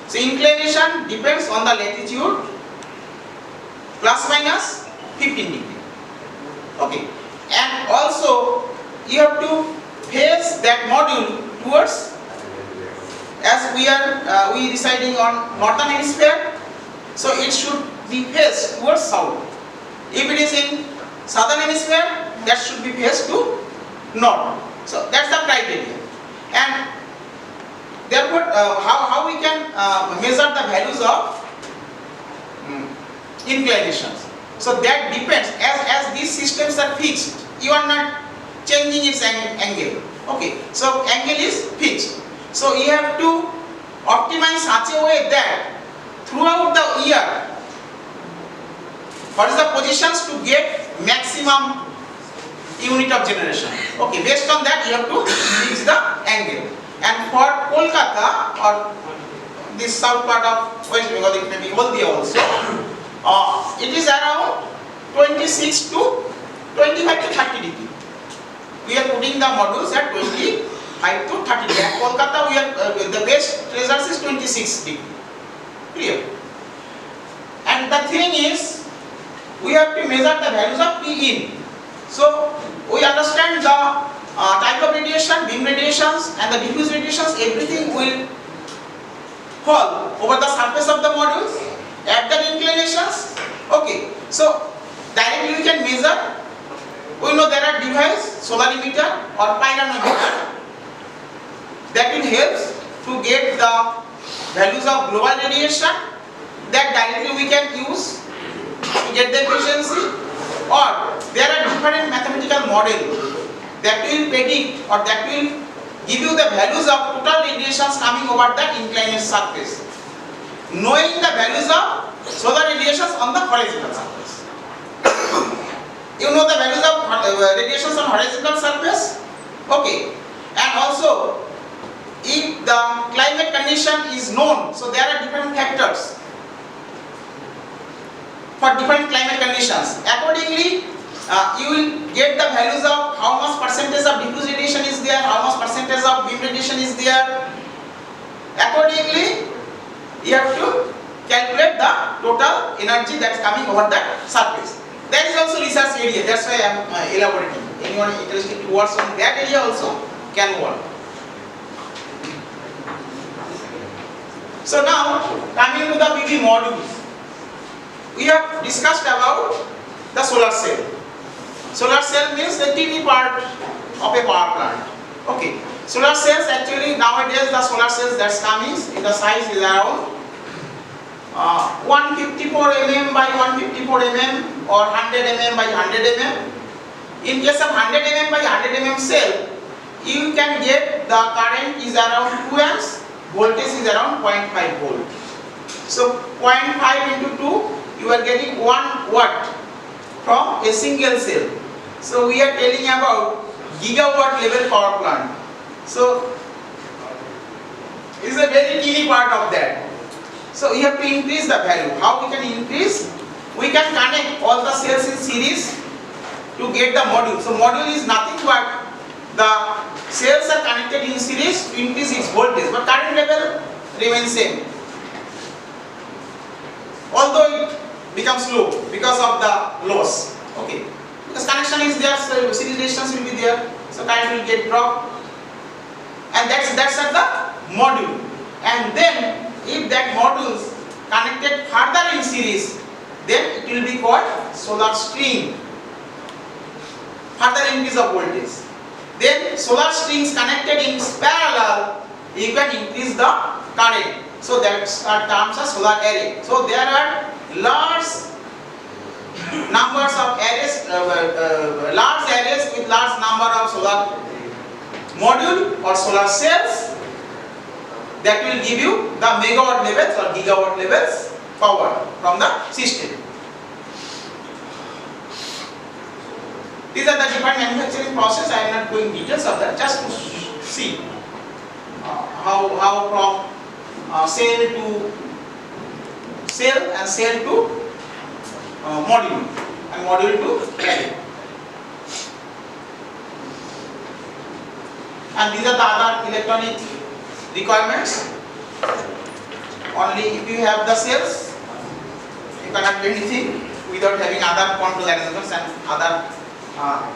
So inclination depends on the latitude plus minus 15 degree. Okay, and also you have to face that module towards, as we residing on northern hemisphere, so it should be faced towards south. If it is in southern hemisphere, that should be faced to north. So that's the criteria. And therefore, how we can measure the values of inclinations? So that depends, as these systems are fixed, you are not changing its angle. Okay, so angle is fixed. So you have to optimize such a way that throughout the year, what is the positions to get maximum unit of generation. Okay, based on that you have to fix the angle. And for Kolkata or this south part of West Bengal, it may be Haldia also, it is around 26 to 25 to 30 degree. We are putting the modules at 25 to 30 degree. At Kolkata, we are the best results is 26 degree. Clear? And the thing is, we have to measure the values of P in. So we understand the type of radiation, beam radiations, and the diffuse radiations. Everything will fall over the surface of the modules at the inclinations. Okay, so directly we can measure. We know there are devices, solar emitter or pyranometer, that will help to get the values of global radiation, that directly we can use to get the efficiency. Or there are different mathematical models that will predict or that will give you the values of total radiations coming over the inclined surface, knowing the values of solar radiations on the horizontal surface. You know the values of radiations on horizontal surface. Okay, and also if the climate condition is known, so there are different factors for different climate conditions. Accordingly, you will get the values of how much percentage of diffuse radiation is there, how much percentage of beam radiation is there. Accordingly, you have to calculate the total energy that's coming over the surface. That is also research area, that's why I am elaborating. Anyone interested to work on that area also can work. So now, coming to the PV modules, we have discussed about the solar cell. Solar cell means the teeny part of a power plant. Okay, solar cells actually nowadays the solar cells that's coming in the size is around 154 mm by 154 mm or 100 mm by 100 mm. In case of 100 mm by 100 mm cell, you can get the current is around 2 amps, voltage is around 0.5 volt. So 0.5 into 2, you are getting 1 watt from a single cell. So we are telling about gigawatt level power plant. So it is a very teeny part of that. So we have to increase the value. How we can increase? We can connect all the cells in series to get the module. So module is nothing but the cells are connected in series to increase its voltage, but current level remains same. Although it becomes low because of the loss. Okay. Because connection is there, so series resistance will be there, so current will get dropped. And that's at the module. And then if that module is connected further in series, then it will be called solar string. Further increase of voltage. Then solar strings connected in parallel, you can increase the current. So that's terms of solar array. So there are large numbers of arrays, large arrays with large number of solar module or solar cells that will give you the megawatt levels or gigawatt levels power from the system. These are the different manufacturing process. I am not going details of that, just to see how from cell to cell and cell to module and module to array. And these are the other electronic requirements. Only if you have the cells, you cannot do anything without having other control arrangements and other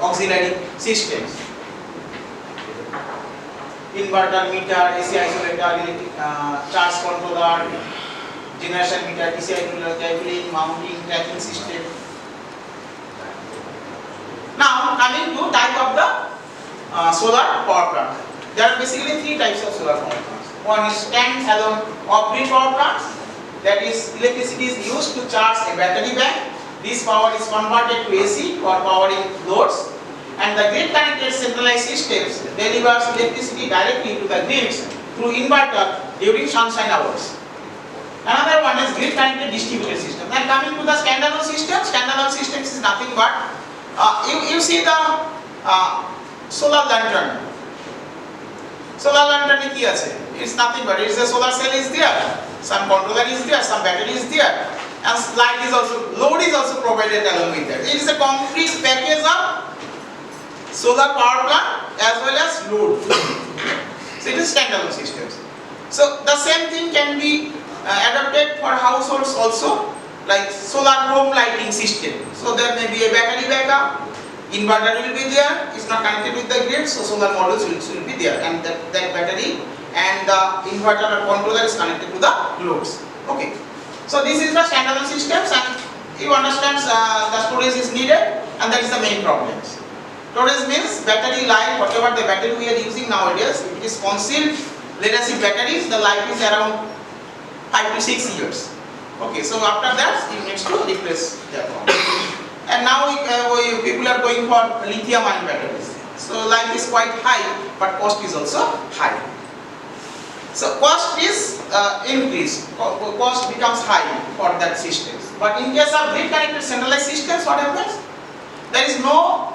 auxiliary systems. Inverter, meter, AC isolator, charge controller, generation meter, DC isolator, cabling, mounting, tracking system. Now coming to type of the solar power plant. There are basically 3 types of solar power plants. One is stand-alone off-grid power plants. That is, electricity is used to charge a battery bank. This power is converted to AC for powering loads, and the grid-connected centralized systems delivers electricity directly to the grids through inverter during sunshine hours. Another one is grid-connected distributed system. And coming to the standalone systems is nothing but you see the solar lantern. Solar lantern ki ache? It's nothing but it's a solar cell is there, some controller is there, some battery is there, and light is also, load is also provided along with that. It is a complete package of solar power plant as well as load. So it is standalone systems. So the same thing can be adapted for households also, like solar home lighting system. So there may be a battery backup, inverter will be there, it's not connected with the grid, so solar modules will be there, and that battery and the inverter or controller is connected to the loads. Okay. So this is the standalone systems, and you understand the storage is needed, and that is the main problem. Storage means battery life, whatever the battery we are using nowadays, if it is concealed lead acid batteries, the life is around 5 to 6 years. Okay, so after that you need to replace that one. And now people are going for lithium-ion batteries. So life is quite high, but cost is also high. So cost is increased, cost becomes high for that systems. But in case of grid connected centralized systems, what happens? There is no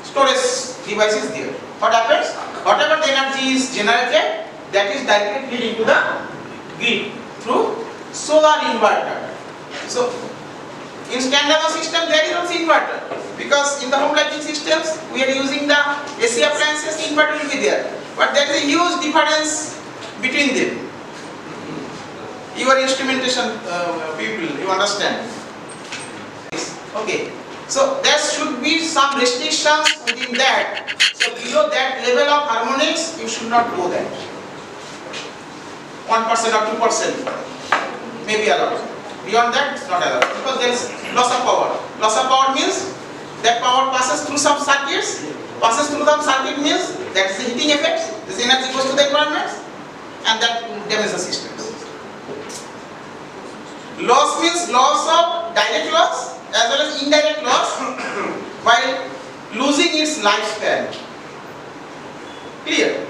storage devices there. What happens? Whatever the energy is generated, that is directly fed into the grid through solar inverter. So in standalone system there is also inverter, because in the home lighting systems we are using the AC appliances, inverter will be there. But there is a huge difference between them. You are instrumentation people, you understand. Okay, so there should be some restrictions within that. So below that level of harmonics, you should not go there. 1% or 2% may be allowed. Beyond that, it's not allowed because there is loss of power. Loss of power means that power passes through some circuits. Passes through some circuit means that is the heating effect. This energy goes to the environment, and that damages the systems. Loss means loss of direct loss as well as indirect loss while losing its lifespan. Clear?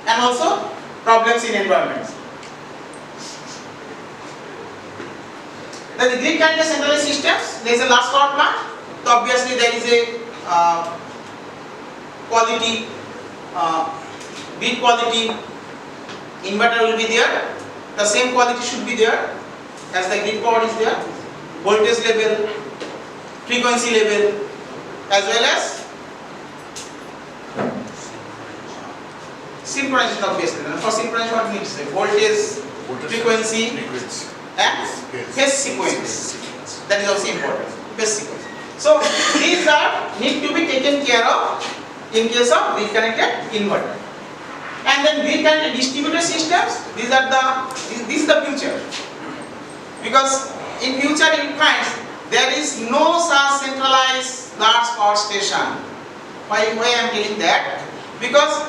And also problems in environments. The grid connected centralized systems, there is a large power plant. So obviously there is a quality, grid quality inverter will be there. The same quality should be there as the grid power is there. Voltage level, frequency level, as well as synchronization obviously. For synchronization what needs to say? Voltage, frequency, and phase sequence. That is also important. Phase sequence. So these are need to be taken care of in case of grid connected inverter. And then grid connected distributed systems. This is the future. Because in future you find there is no such centralized large power station. Why I am telling that? Because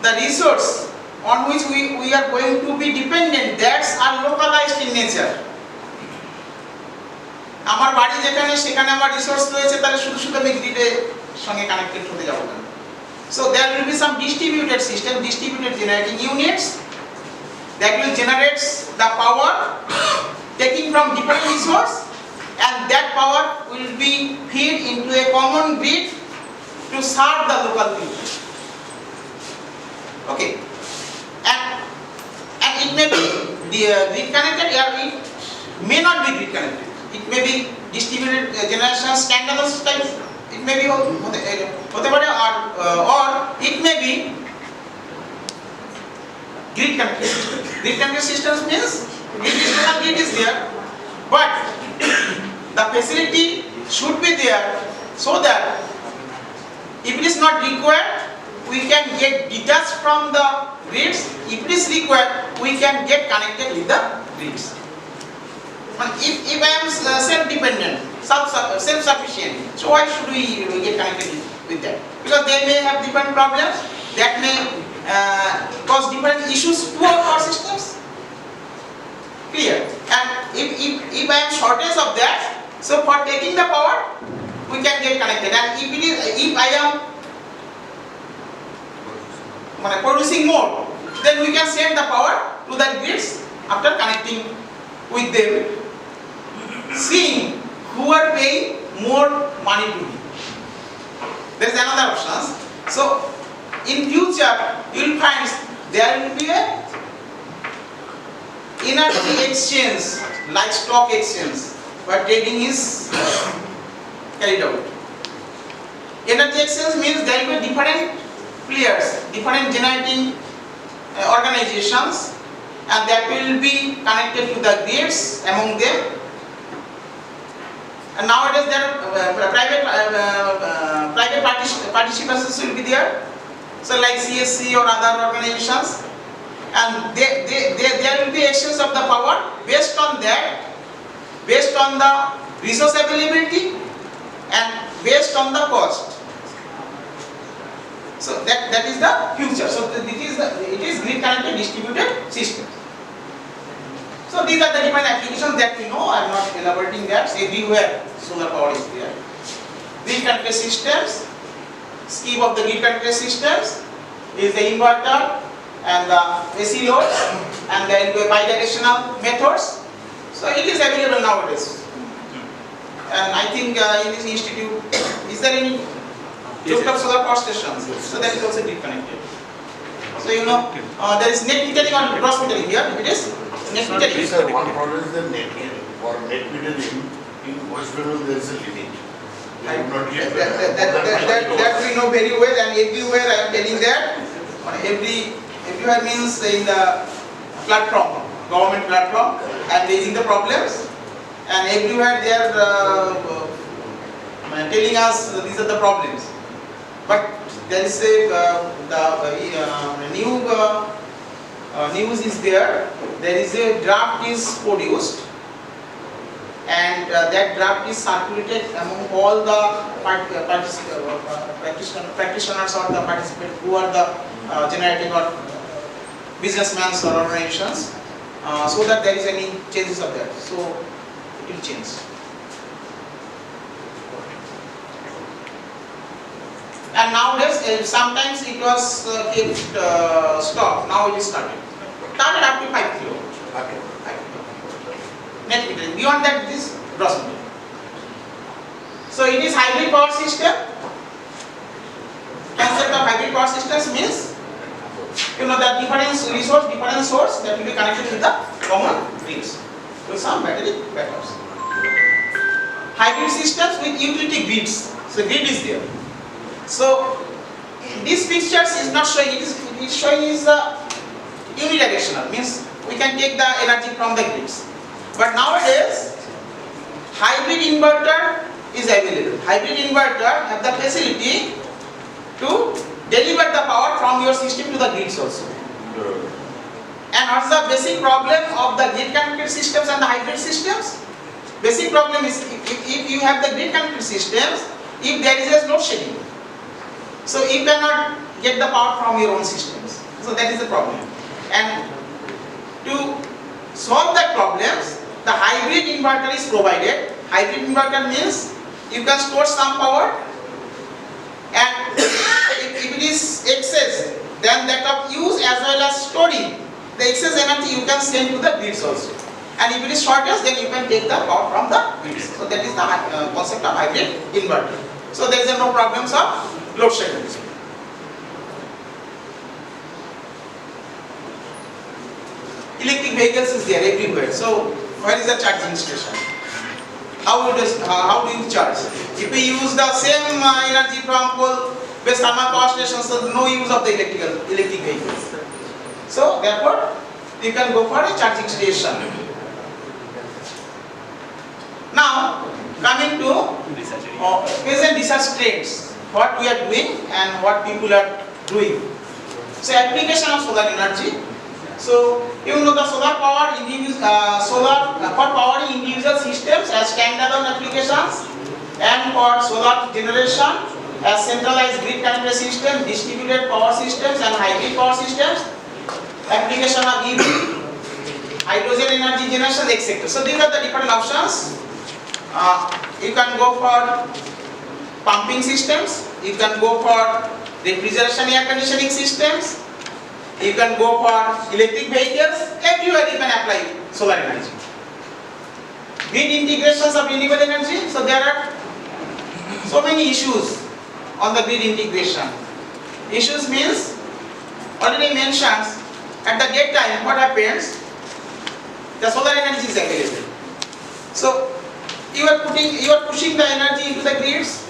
the resource on which we are going to be dependent, that's are localized in nature. আমার বাড়ি যেখানে সেখানে আমার resource রয়েছে তাহলে শুধু শুধু আমি গ্রিডের সঙ্গে কানেক্টেড হতে যাব না। So there will be some distributed system, distributed generating units that will generate the power taking from different resource, and that power will be fed into a common grid to serve the local grid. Okay, and it may be grid connected or it may not be grid connected. It may be distributed generation standalone types. It may be or it may be grid connected. Grid connected systems means grid is there, but the facility should be there so that if it is not required, we can get detached from the grids. If it is required, we can get connected with the grids. And if I am self-dependent, self-sufficient, so why should we get connected with that? Because they may have different problems that may cause different issues to our power systems. Clear? And if I am shortage of that, so for taking the power, we can get connected. And if I am producing more, then we can send the power to the grids after connecting with them, seeing who are paying more money to me. There is another option. So in future you will find there will be a energy exchange like stock exchange where trading is carried out. Energy exchange means there will be different players, different generating organizations, and that will be connected to the grids among them. And nowadays there are private participants will be there, so like CSC or other organizations, and there will be exchange of the power based on that, based on the resource availability and based on the cost. So that is the future. So it is grid connected distributed system. So these are the different applications that we know. I am not elaborating that. Everywhere solar power is there. Grid connected systems. Scheme of the grid connected systems is the inverter and the AC loads, and then the bidirectional methods. So it is available nowadays. And I think in this institute, is there any rooftop solar power stations? So that is also grid connected. So you know, there is net metering or gross metering here. It is net metering. Sir, one problem is the net metering. For net metering, in West Bengal there is a limit. They do not get That we know very well, and everywhere I am telling that. Everywhere means in the platform, government platform, and raising the problems, and everywhere they are telling us these are the problems. But there is a news is there. There is a draft is produced, and that draft is circulated among all the practitioners or the participants who are the generating or businessmen or organizations, so that there is any changes of that. So it will change. And nowadays, sometimes it was kept stopped. Now it is started. Started up to 5 kilo. Net metering. Beyond that, it is gross metering. So it is hybrid power system. Concept of hybrid power systems means, you know, that different resource, different source that will be connected with the common grids with some battery backups. Hybrid systems with utility grids. So grid is there. So this pictures is not showing. It is showing is unidirectional. Means we can take the energy from the grids. But nowadays, hybrid inverter is available. Hybrid inverter have the facility to deliver the power from your system to the grids also. And what's the basic problem of the grid connected systems and the hybrid systems? Basic problem is if you have the grid connected systems, if there is a load shedding, so you cannot get the power from your own systems. So that is the problem. And to solve that problems, the hybrid inverter is provided. Hybrid inverter means you can store some power, and if it is excess, then that of use as well as storing the excess energy you can send to the grids also. And if it is shortage, then you can take the power from the grids. So that is the concept of hybrid inverter. So there is no problems of load shedding. Electric vehicles is there everywhere. So where is the charging station? How do you charge? If we use the same energy from coal-based thermal power stations, so no use of the electric vehicles. So therefore, you can go for a charging station. Now, coming to present research trends, what we are doing and what people are doing. So application of solar energy. So you know the solar power for powering individual systems as standalone applications, and for solar generation as centralized grid connected system, distributed power systems and hybrid power systems, application of EV, hydrogen energy generation, etc. So these are the different options. You can go for pumping systems, you can go for refrigeration air conditioning systems, you can go for electric vehicles. Everywhere you can apply solar energy. Grid integrations of renewable energy. So there are so many issues on the grid integration. Issues means already mentioned at the daytime what happens, the solar energy is available. So you are pushing the energy into the grids,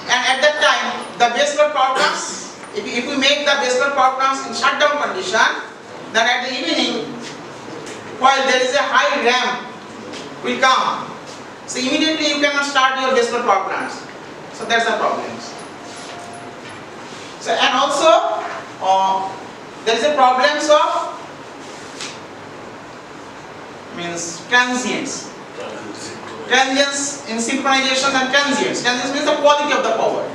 and at that time the base load power plants, if we make the base load power plants in shutdown condition, then at the evening while there is a high ramp will come, so immediately you cannot start your base load power plants. So that's the problem. So and also there is a problems of transients in synchronization and transients. Transients means the quality of the power.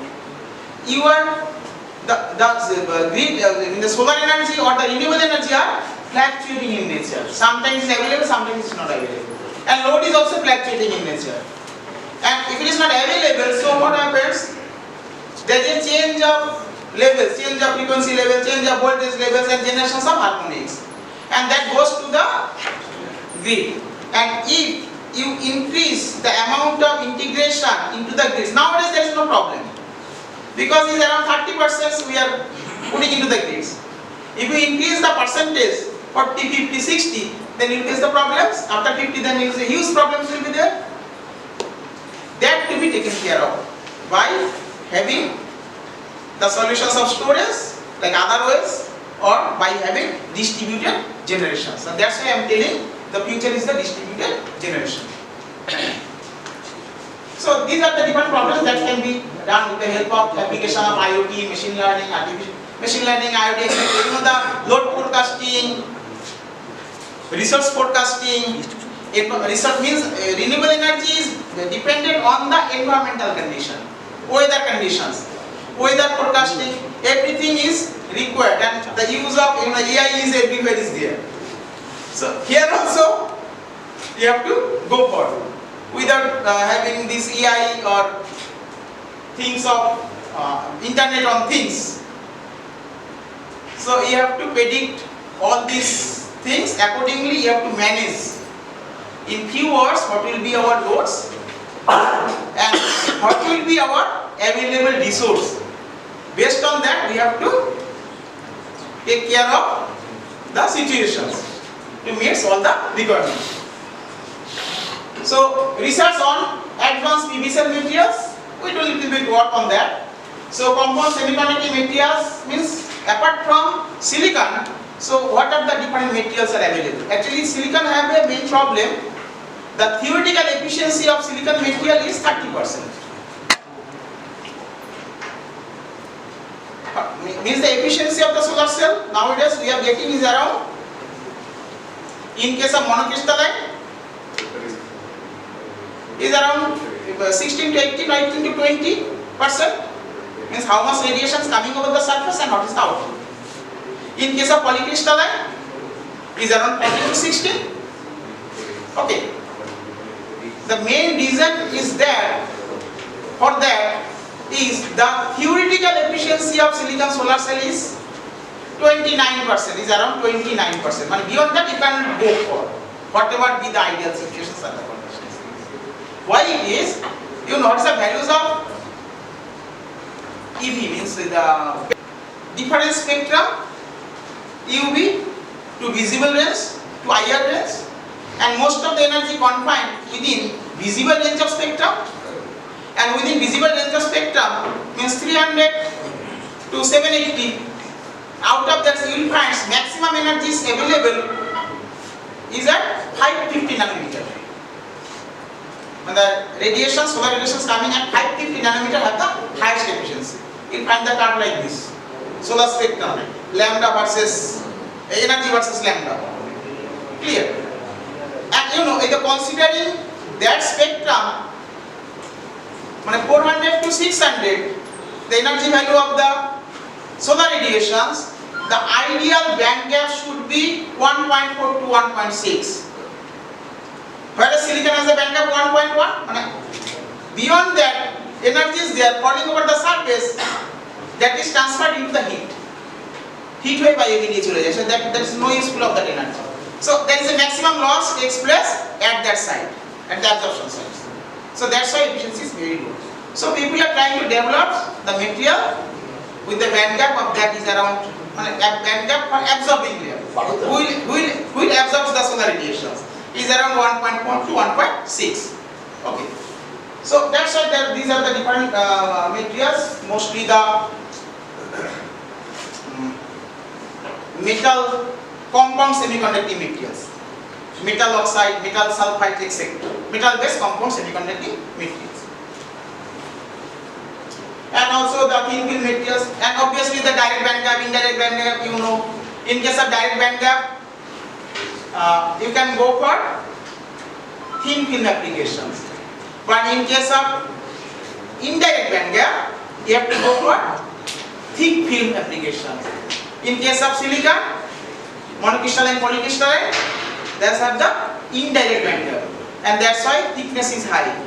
The grid in the solar energy or the renewable energy are fluctuating in nature. Sometimes it is available, sometimes it is not available. And load is also fluctuating in nature. And if it is not available, so what happens? There is a change of levels, change of frequency level, change of voltage levels, and generations of harmonics. And that goes to the grid. And if you increase the amount of integration into the grids, nowadays there is no problem, because it's around 30% we are putting into the grids. If you increase the percentage 40, 50, 60, then you face the problems. After 50, then you say huge problems will be there. That to be taken care of by having the solutions of storage like other ways, or by having distributed generation. So that's why I am telling the future is the distributed generation. So these are the different problems that can be done with the help of application of IoT, machine learning, IoT, etc. You know, the load forecasting, resource forecasting. Resource means renewable energy is dependent on the environmental condition, weather conditions, weather forecasting. Everything is required, and the use of AI is everywhere is there. So here also you have to go for without having this AI or things of Internet on things. So you have to predict all these things accordingly. You have to manage in few words what will be our loads and what will be our available resource. Based on that, we have to take care of the situations to meet all the requirements. So research on advanced PV cell materials, we do a little bit work on that. So compound semiconductor materials means apart from silicon, so what are the different materials are available? Actually silicon have a main problem. The theoretical efficiency of silicon material is 30%. Means the efficiency of the solar cell nowadays we are getting is around, in case of monocrystalline, is around 16 to 18 or 18 to 20%. Means how much radiation is coming over the surface and what is the output. In case of polycrystalline, is around 14 to 16. Okay. The main reason is that for that is the theoretical efficiency of silicon solar cell is 29%, is around 29%. But beyond that you can go for whatever be the ideal situations and the conditions. Why it is, you notice the values of EV means the different spectrum, UV to visible range to IR range, and most of the energy confined within visible range of spectrum, and within visible range of spectrum means 300 to 780. Out of that you will find maximum energy is available is at 550 nanometer. When the radiation, solar radiation coming at 550 nanometer have the highest efficiency. You find the curve like this. Solar spectrum, lambda versus energy versus lambda. Clear? And you know, considering that spectrum, 400 to 600, the energy value of the solar radiations, the ideal band gap should be 1.4 to 1.6. Whereas silicon has a band gap 1.1. Beyond that, energy is there falling over the surface that is transferred into the heat. Heat wave by UV so that there is no useful of that energy. So there is a maximum loss takes place at that side, at the absorption side. So that's why efficiency is very low. So people are trying to develop the material with the band gap of that is around band gap for absorbing layer. Who will absorb the solar radiations is around 1.4 to 1.6. Okay. So that's why these are the different materials, mostly the metal compound semiconducting materials, metal oxide, metal sulfide, etc. Metal based compound semiconducting materials. And also the thin film materials, and obviously the direct band gap, indirect band gap, you know. In case of direct band gap, you can go for thin film applications. But in case of indirect band gap, you have to go for thick film applications. In case of silicon, monocrystalline, polycrystalline, they have the indirect band gap, and that's why thickness is high.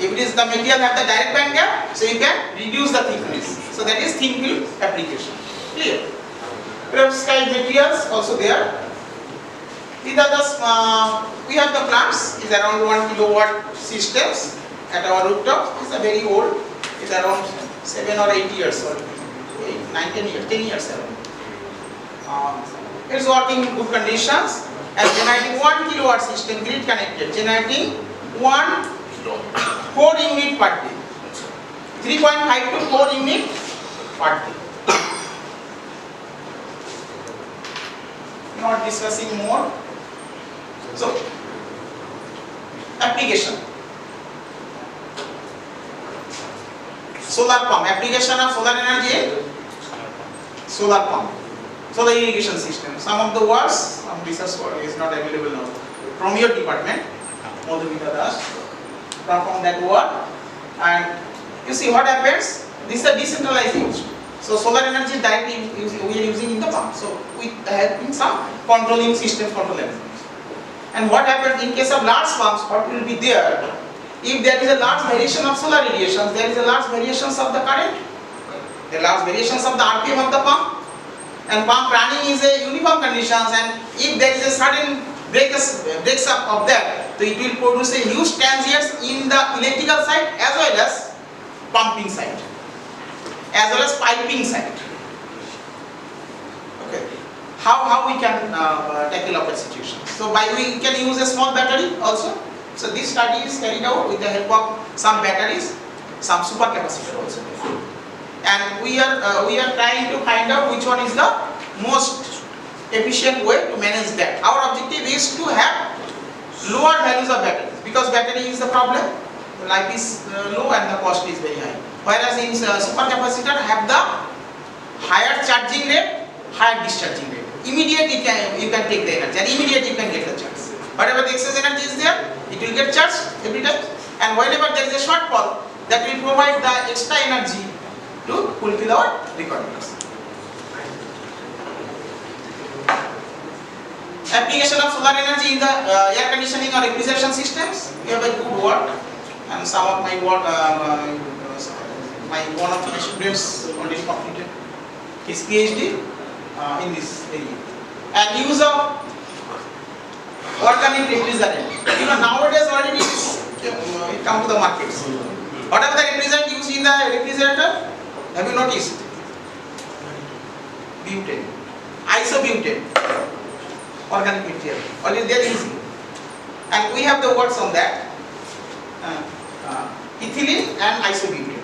If it is the material have the direct band gap, so you can reduce the thickness. So that is thin film application. Clear? Perovskite materials also there. These are the we have the plants. It's around 1 kilowatt systems at our rooftop. It's a very old. It's around 7 or 8 years or 8, 9, 10 years, 10 years around. It's working in good conditions and generating 1 kilowatt system, grid connected, generating 4 unit per day. 3.5 to 4 unit per day. Not discussing more. So, application. solar pump, application of solar energy in solar pump, solar irrigation system. Some of the words, research word is not available now. From your department, Madhumita Das, from that word, and you see what happens. This is a decentralized use. So solar energy directly we are using in the pump. So we helping some controlling systems, control everything. And what happens in case of large pumps? What will be there? If there is a large variation of solar radiations, there is a large variations of the current, there are large variations of the RPM of the pump, and pump running is a uniform conditions. And if there is a sudden breaks up of that, so it will produce a huge transients in the electrical side as well as pumping side, as well as piping side. Okay. How we can tackle up that situation? So we can use a small battery also. So this study is carried out with the help of some batteries, some supercapacitor also. And we are trying to find out which one is the most efficient way to manage that. Our objective is to have lower values of batteries, because battery is the problem. The life is low and the cost is very high. Whereas in supercapacitor have the higher charging rate, higher discharging rate. Immediate you can take the energy, and immediate you can get the charge. Whatever the excess energy is there, it will get charged every time. And whenever there is a shortfall, that will provide the extra energy to fulfill our requirements. Application of solar energy in the air conditioning or refrigeration systems. We have a good word, and some of my work, one of my students already completed his PhD in this area. And use of organic refrigerant. You know, nowadays already it come to the markets. Whatever the refrigerant used in the refrigerator, have you noticed? Butane, isobutane, organic material. Already they are using. And we have the words on that. Ethylene and isobutane.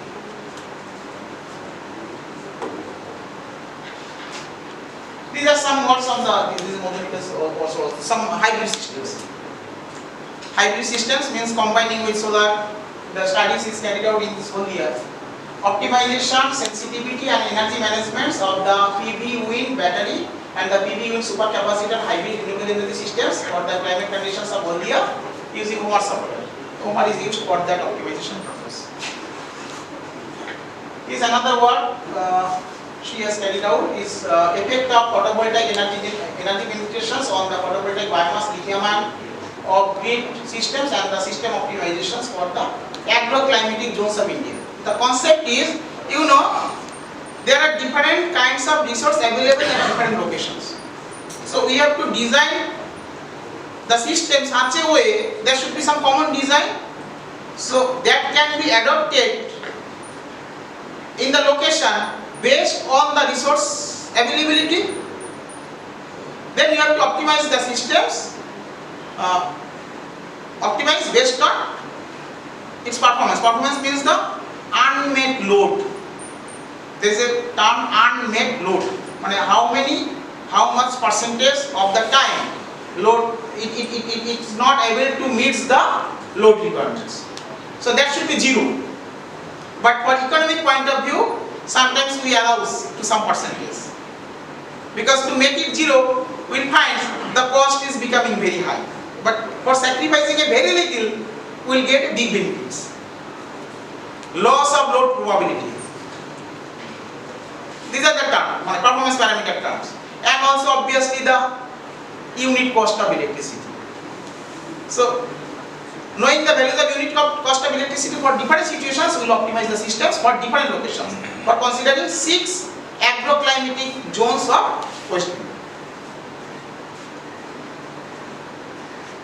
These are some words on also some hybrid systems. Hybrid systems means combining with solar. The studies is carried out in this whole year. Optimization, sensitivity and energy management of the PV wind battery and the PV wind supercapacitor hybrid renewable energy systems for the climate conditions of whole year using Homer software. Homer is used for that optimization purpose. Here is another word she has carried out is effect of photovoltaic energy penetrations on the photovoltaic biomass lithium-ion of grid systems and the system optimizations for the agroclimatic zones of India. The concept is, you know, there are different kinds of resource available at different locations. So we have to design the system such a way there should be some common design, so that can be adopted in the location based on the resource availability. Then you have to optimize the systems, optimize based on its performance. Performance means the unmet load. There is a term unmet load. How much percentage of the time load it is not able to meet the load requirements. So that should be zero. But for economic point of view, sometimes we allow to some percentage. Because to make it zero, we find the cost is becoming very high. But for sacrificing a very little, we will get big benefits. Loss of load probability. These are the terms, performance parameter terms. And also obviously the unit cost of electricity. So, knowing the values of unit cost of electricity for different situations, we will optimize the systems for different locations. For considering 6 agroclimatic zones of West Bengal.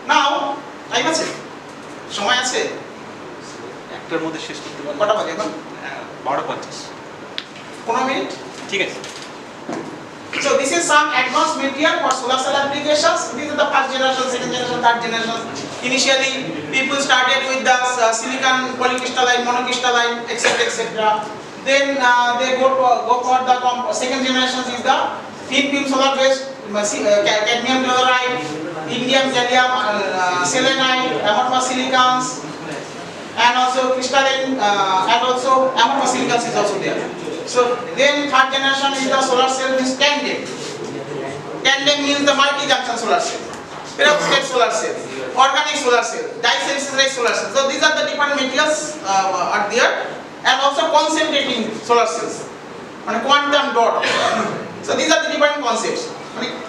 Now, time আছে? সময় আছে? একটার মধ্যে শেষ করতে পারবো। কটা বাজে এখন? 12:50। 15 মিনিট? ঠিক আছে। So this is some advanced material for solar cell applications. These are the first generation, second generation, third generation. Initially, people started with the silicon polycrystalline, monocrystalline, etc., etc. Then they go for the second generation is the thin film solar based cadmium chloride, indium gallium selenide, amorphous silicons, and also crystalline and also amorphous silicon is also there. So then third generation is the solar cell means tandem. Tandem means the multi-junction solar cell, perovskite solar cell, organic solar cell, dye-sensitized solar cell. So these are the different materials are there, and also concentrating solar cells, and quantum dot. So these are the different concepts.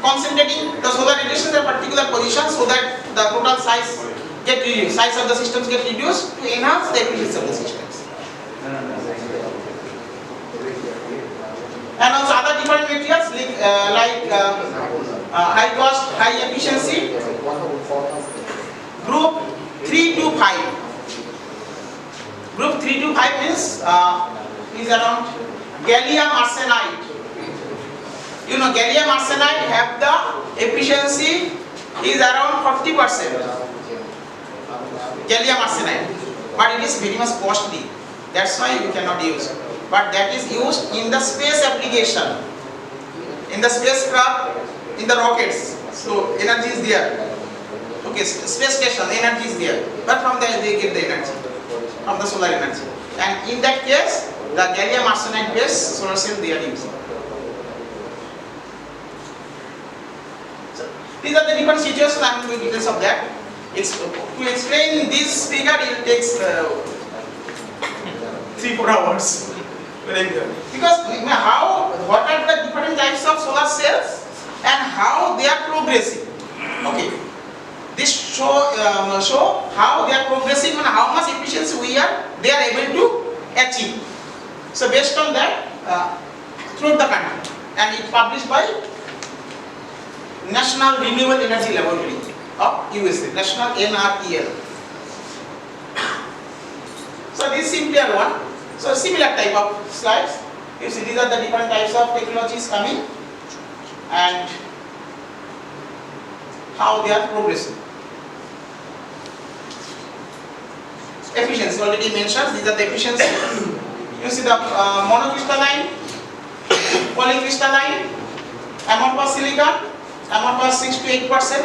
Concentrating the solar radiation at a particular position so that the total size get reduced, size of the systems get reduced to enhance the efficiency of the systems. And also other different materials like high cost, high efficiency, group 3 to 5. Group 3 to 5 means is around gallium arsenide. You know, gallium arsenide have the efficiency is around 40%. Gallium arsenide, but it is very much costly. That's why you cannot use. But that is used in the space application, in the spacecraft, in the rockets. So energy is there. Okay, space station, energy is there. But from there they get the energy from the solar energy. And in that case, the gallium arsenide based solar cell they are using. So these are the different situations. I am going to details of that. To explain this figure, it takes 3-4 hours. Because what are the different types of solar cells and how they are progressing. Okay, this show how they are progressing and how much efficiency they are able to achieve. So based on that, throughout the country, and it published by National Renewable Energy Laboratory of USA, National NREL. So this is simply one. So similar type of slides. You see these are the different types of technologies coming and how they are progressing. Efficiency already mentioned. These are the efficiency. You see the monocrystalline, polycrystalline, amorphous silicon, amorphous 6 to 8%.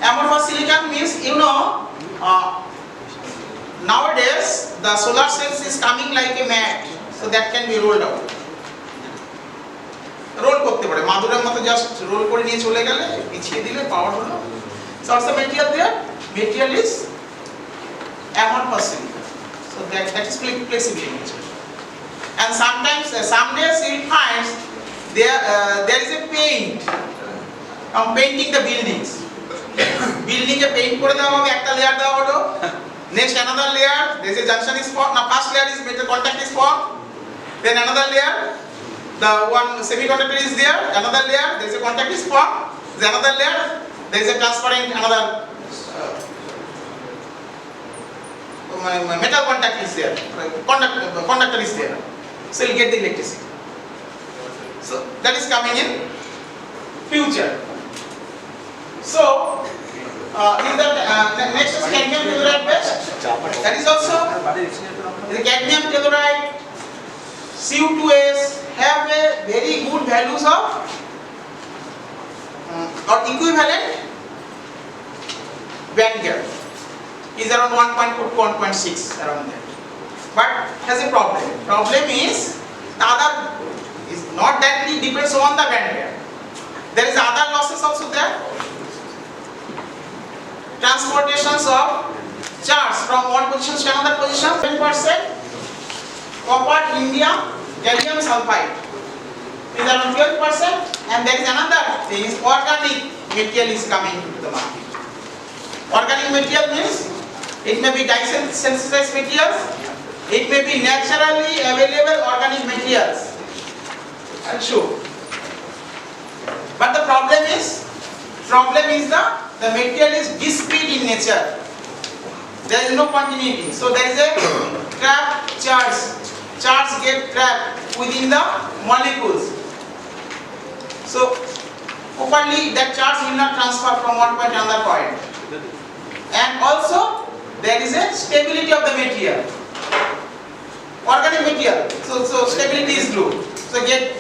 Amorphous silicon means nowadays the solar cells is coming like a mat, so that can be rolled out. Roll করতে পারে মাদুরের মতো just role করে নিয়ে চলে গেলে পিছিয়ে দিলে পাওয়ার হলো। So what's the material there? Material is amorphous silicon. So that is flexible in nature. And sometimes some days you find there is a paint. Painting the buildings. Building a paint করে দেওয়া হবে, একটা layer দেওয়া হলো. Next another layer, there is a junction is formed. Now first layer is metal contact is formed. Then another layer, the one semiconductor is there. Another layer, there is a contact is formed. There is another layer, there is a transparent another metal contact is there. Conductor is there. So you get the electricity. So that is coming in future. So next is cadmium telluride based. That is also the cadmium telluride, Cu2s have a very good values of or equivalent band gap is around 1.4 to 1.6 around that. But has a problem. Problem is the other is not that it depends on the band gap. There is other losses also there. Transportations of charge from one position to another position. 10% copper, indium, gallium sulfide is around 12%, and there is another thing is organic material is coming to the market. Organic material means it may be dye-sensitized materials, it may be naturally available organic materials. I'll show. But the problem is the material is discrete in nature. There is no continuity. So there is a trapped charge. Charge get trapped within the molecules. So properly that charge will not transfer from one point to another point. And also there is a stability of the material. Organic material. So stability is low. So get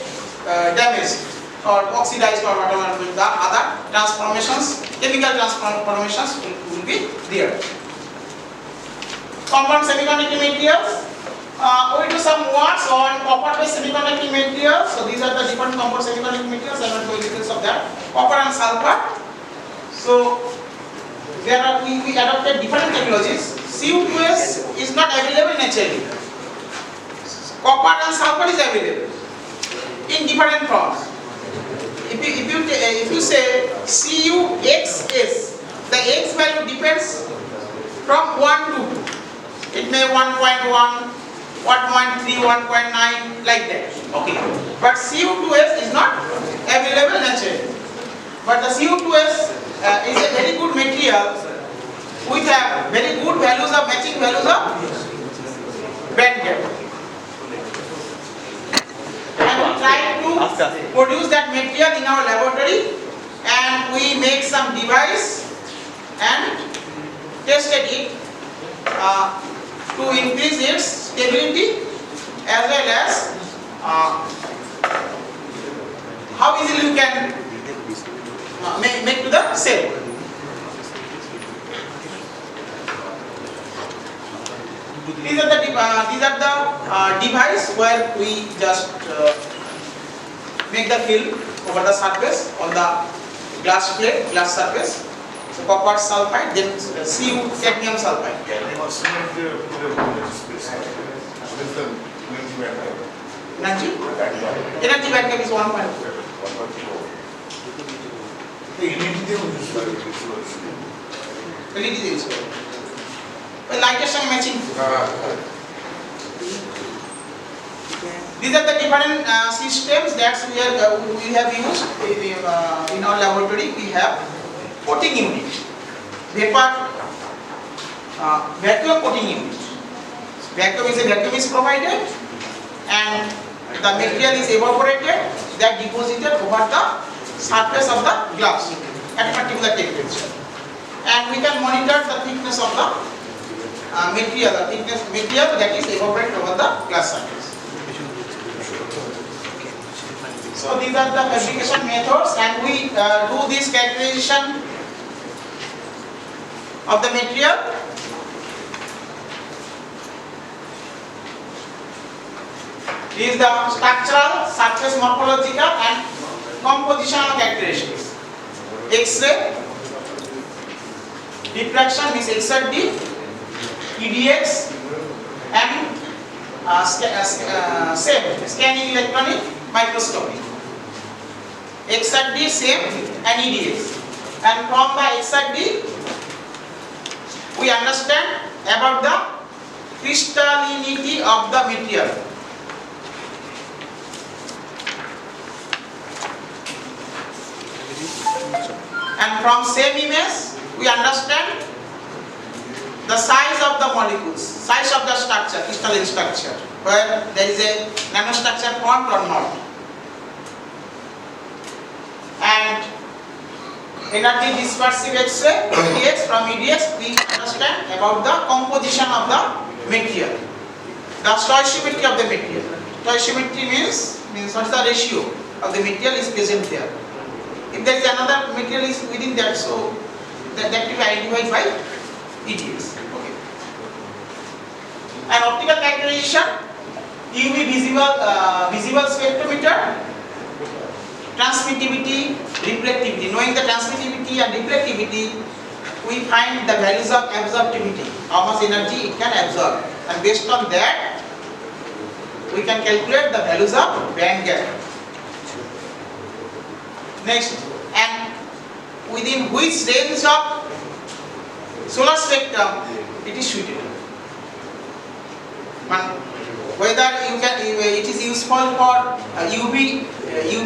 damaged or oxidized or whatever with the other transformations, chemical transformations will be there. compound semiconducting materials. We do some works on copper-based semiconducting materials. So these are the different compound semiconducting materials. I will go into details of that. Copper and sulfur. So we adopted different technologies. Cu2s is not available naturally. Copper and sulfur is available in different forms. If you say CuXs, the X value depends from 1 to 2. It may 1.1, 1.3, 1.9 like that. Okay. But Cu2s is not available naturally. But the Cu2s is a very good material with a very good values of matching values of band gap. And we try to produce that material in our laboratory, and we make some device and tested it to increase its stability as well as how easily you can make to the cell. These are the device where we just make the film over the surface on the glass plate, glass surface. So copper sulfide, then Cu cadmium sulfide. Energy backup is 1.4. LED is light and matching. These are the different systems that we have used in our laboratory. We have coating unit, vacuum coating unit. Vacuum is provided, and the material is evaporated, that deposited over the surface of the glass at a particular temperature, and we can monitor the thickness of the material that is evaporated over the glass surface. So these are the fabrication methods, and we do this characterization of the material. This is the structural, surface morphological and compositional characteristics. X-ray, diffraction means XRD, EDX, and scanning electronic microscopy. XRD, same, and EDX. And from the XRD, we understand about the crystallinity of the material. And from same image, we understand the size of the molecules, size of the structure, crystalline structure, where there is a nanostructure formed or not. And energy dispersive X-ray, EDX, from EDX we understand about the composition of the material, the stoichiometry of the material. Stoichiometry means what is the ratio of the material is present there. If there is another material is within that, so that will be identified by EDX. Okay. An optical characterization, UV visible spectrometer, transmittivity, reflectivity. Knowing the transmittivity and reflectivity, we find the values of absorptivity, how much energy it can absorb, and based on that, we can calculate the values of band gap. Next, and within which range of solar spectrum it is suitable. Whether it is useful for UV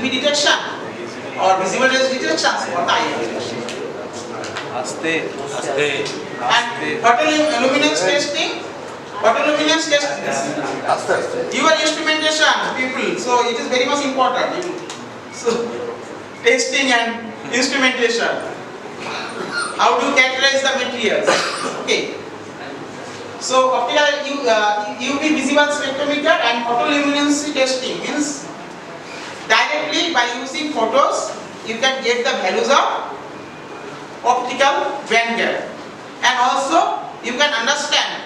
detection or visible rays detection or IR detection. And photoluminescence testing. Photoluminescence testing. Your instrumentation, people. So it is very much important. So testing and instrumentation. How do you characterize the materials? Okay. So optical UV visible spectrometer and photoluminescence testing means directly by using photos you can get the values of optical band gap, and also you can understand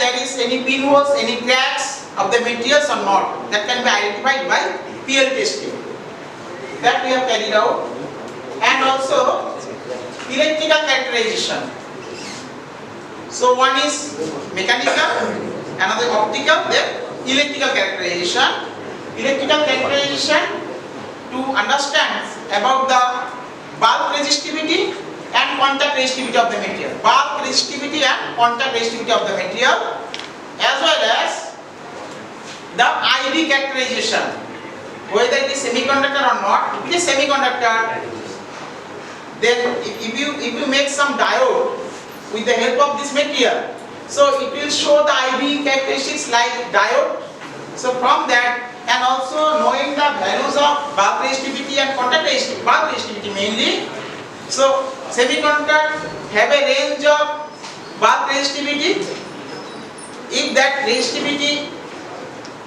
there is any pinholes, any cracks of the materials or not. That can be identified by PL testing. That we have carried out. And also electrical characterization. So one is mechanical, another optical, then electrical characterization. Electrical characterization to understand about the bulk resistivity and contact resistivity of the material. Bulk resistivity and contact resistivity of the material, as well as the IV characterization, whether it is semiconductor or not. If it is semiconductor, then if you make some diode with the help of this material, so it will show the IV characteristics like diode. So from that, and also knowing the values of bulk resistivity and contact resistivity, bulk resistivity mainly. So semiconductor have a range of bulk resistivity. If that resistivity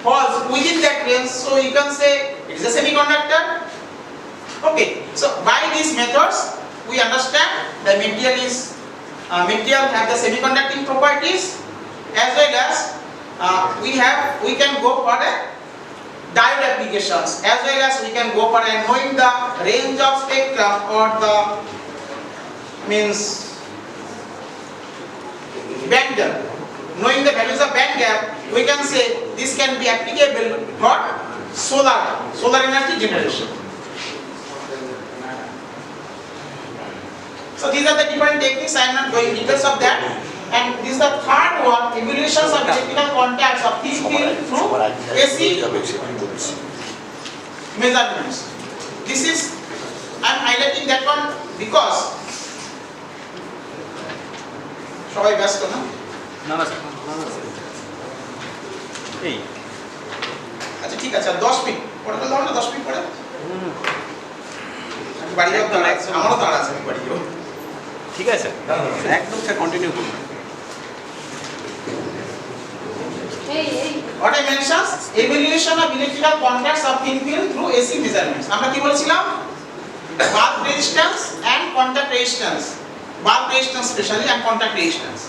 falls within that range, so you can say it is a semiconductor. Okay, so by these methods we understand the material have the semiconducting properties, as well as we can go for a diode applications, as well as we can go for knowing the range of spectrum or the band gap. Knowing the values of band gap, we can say this can be applicable for solar energy generation. So these are the different techniques. I am not going details of that. And this is the third one, evaluations of electrical contacts of thin film through AC measurements. This is, I am highlighting that one because সবাই ব্যস্ত না? না না এই আচ্ছা ঠিক আছে, 10 minute পরে তো না, 10 মিনিট পরে আমি বাড়ি যাবো, আমারও তাড়া আছে, আমি বাড়ি যাবো। ঠিক আছে, একদম স্যার কন্টিনিউ করুন। What I mentioned, evaluation of electrical contacts of thin film through AC measurements. আমরা কি বলেছিলাম? Bulk resistance and contact resistance. Bulk resistance especially and contact resistance.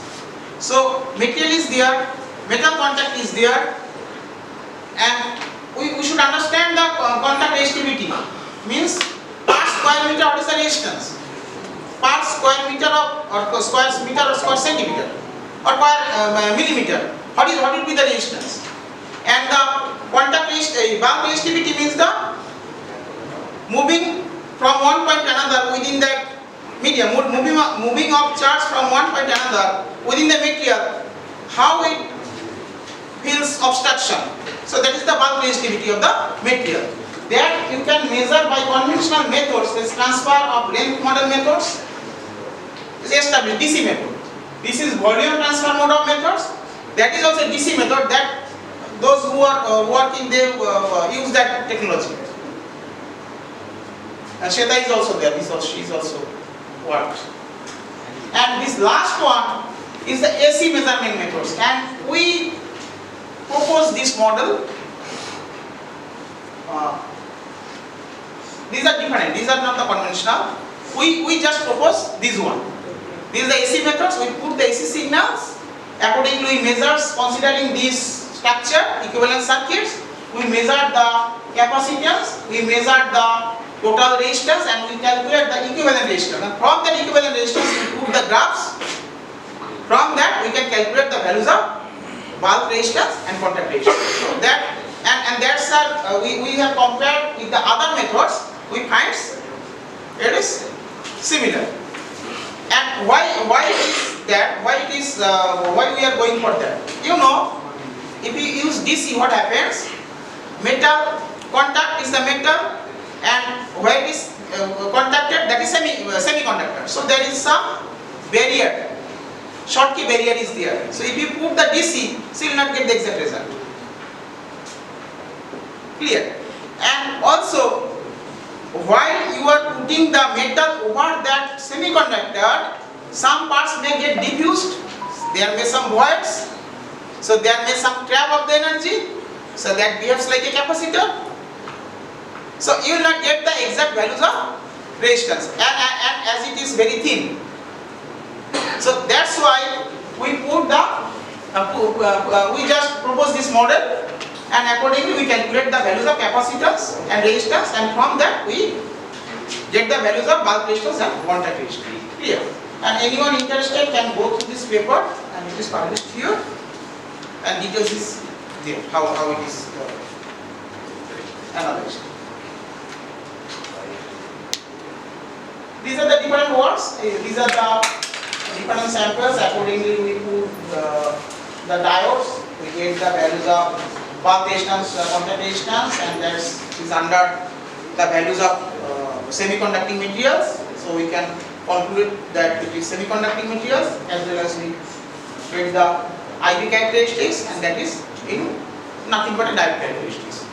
So material is there, metal contact is there, and we should understand the contact resistivity. Means per square meter what is the resistance? Per square meter of or square meter or square centimeter or per millimeter. What will be the resistance? And the contact bulk resistivity means the moving from one point to another within that medium, moving of charge from one point to another within the material, how it feels obstruction. So that is the bulk resistivity of the material. That you can measure by conventional methods, this transfer of length model methods is established, DC method. This is volume transfer mode of methods. That is also DC method that those who are working, they use that technology. And Shweta is also there, she is also worked. And this last one is the AC measurement methods, and we propose this model. These are different, these are not the conventional. We just propose this one. These are the AC methods. We put the AC signals. Accordingly, we measure, considering this structure, equivalent circuits, we measure the capacitance, we measure the total resistance, and we calculate the equivalent resistance. And from that equivalent resistance, we put the graphs. From that, we can calculate the values of bulk resistance and contact resistance. So that and that's we have compared with the other methods. We find it is similar. And why it is that? Why we are going for that? You know, if you use DC, what happens? Metal contact is the metal, and where it is contacted, that is semiconductor. So there is some barrier, Schottky barrier is there. So if you put the DC, so you will not get the exact result. Clear? And also, while you are putting the metal over that semiconductor, some parts may get diffused, there may some voids, so there may some trap of the energy, so that behaves like a capacitor. So you will not get the exact values of resistance, and as it is very thin. So that's why we put the we just propose this model, and accordingly we calculate the values of capacitance and resistance, and from that we get the values of bulk resistance and contact resistance. Clear? And anyone interested can go through this paper, and it is published here, and details is there, how it is analyzed. These are the different words. These are the different samples. Accordingly, we put the diodes. We get the values of bulk resistance, contact resistance, and that is under the values of semiconducting materials. So we can conclude that it is semiconducting materials, as well as we get the IV characteristics, and that is in nothing but a diode characteristics.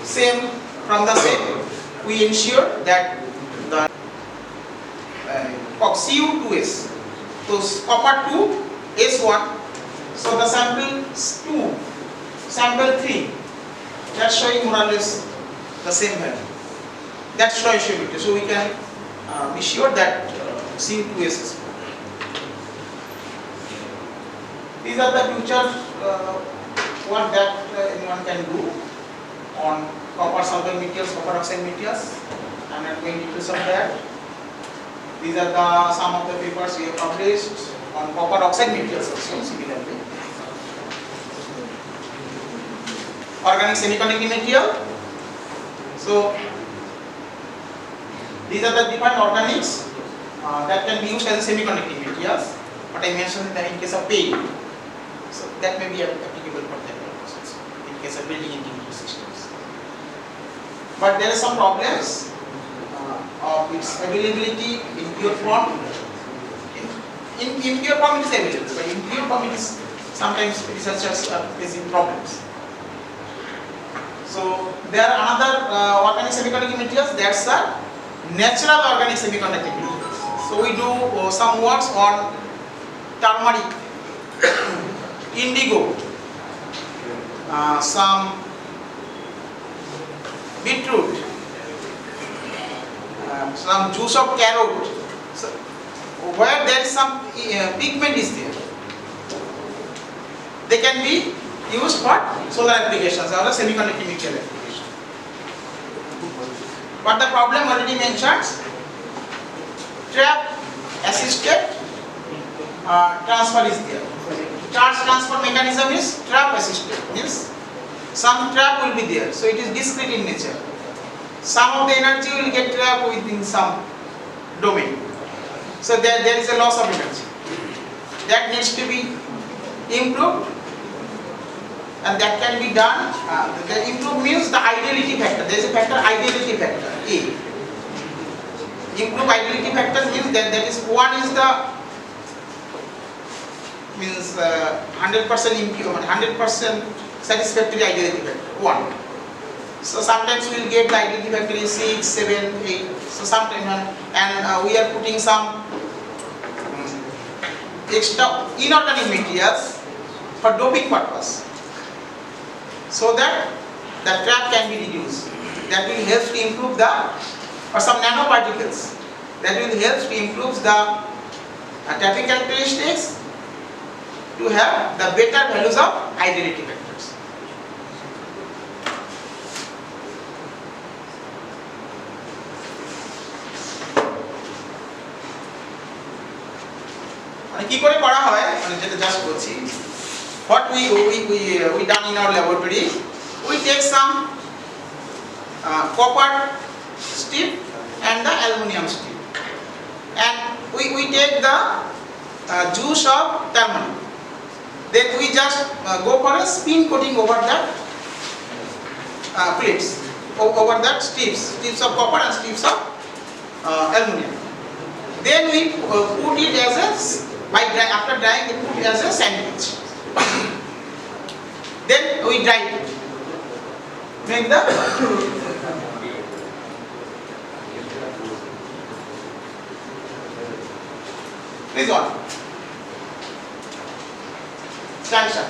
Same from the same. We ensure that the Cu2S, so copper 2, S1, so the sample 2, sample 3, that's showing more or less the same value. That's stoichiometry, so we can be sure that Cu2S is. These are the future what that anyone can do on copper sulfate materials, copper oxide materials. I am not going into some of that. These are some of the papers we have published on copper oxide materials also similarly. Organic semiconducting material. So these are the different organics that can be used as semiconducting materials. But I mentioned that in case of paint, so that may be applicable for that purpose in case of building integrated systems. But there are some problems of its availability in pure form. In pure form it is available, but in pure form it is sometimes researchers are facing problems. So there are another organic semiconducting materials, that's a natural organic semiconducting materials. So we do some works on turmeric, indigo, some beetroot, some juice of carrot. So where there is some pigment is there, they can be used for solar applications or semiconducting material application. But the problem already mentioned, trap assisted transfer is there. Charge transfer mechanism is trap assisted, means some trap will be there, so it is discrete in nature. Some of the energy will get trapped within some domain, so there is a loss of energy that needs to be improved, and that can be done. The improve means the ideality factor. There is a factor, ideality factor A. Improve ideality factor means that is one is the means 100% improvement, 100% satisfactory ideality factor 1. So sometimes we will get the ideality factor is 6, 7, 8. So sometimes and we are putting some extra inorganic materials for doping purpose, so that the trap can be reduced. That will help to improve the, or some nanoparticles that will help to improve the trapping characteristics to have the better values of ideality factors. কি করে করা হয় মানে যেটা just বলছি, what we done in our laboratory, we take some copper strip and the aluminum strip, and we take the juice of turmeric. Then we just go for a spin coating over that plates, over that strips of copper and strips of aluminum. Then we put it as a, after drying we put it as a sandwich. Then we dry it. Make the this one junction.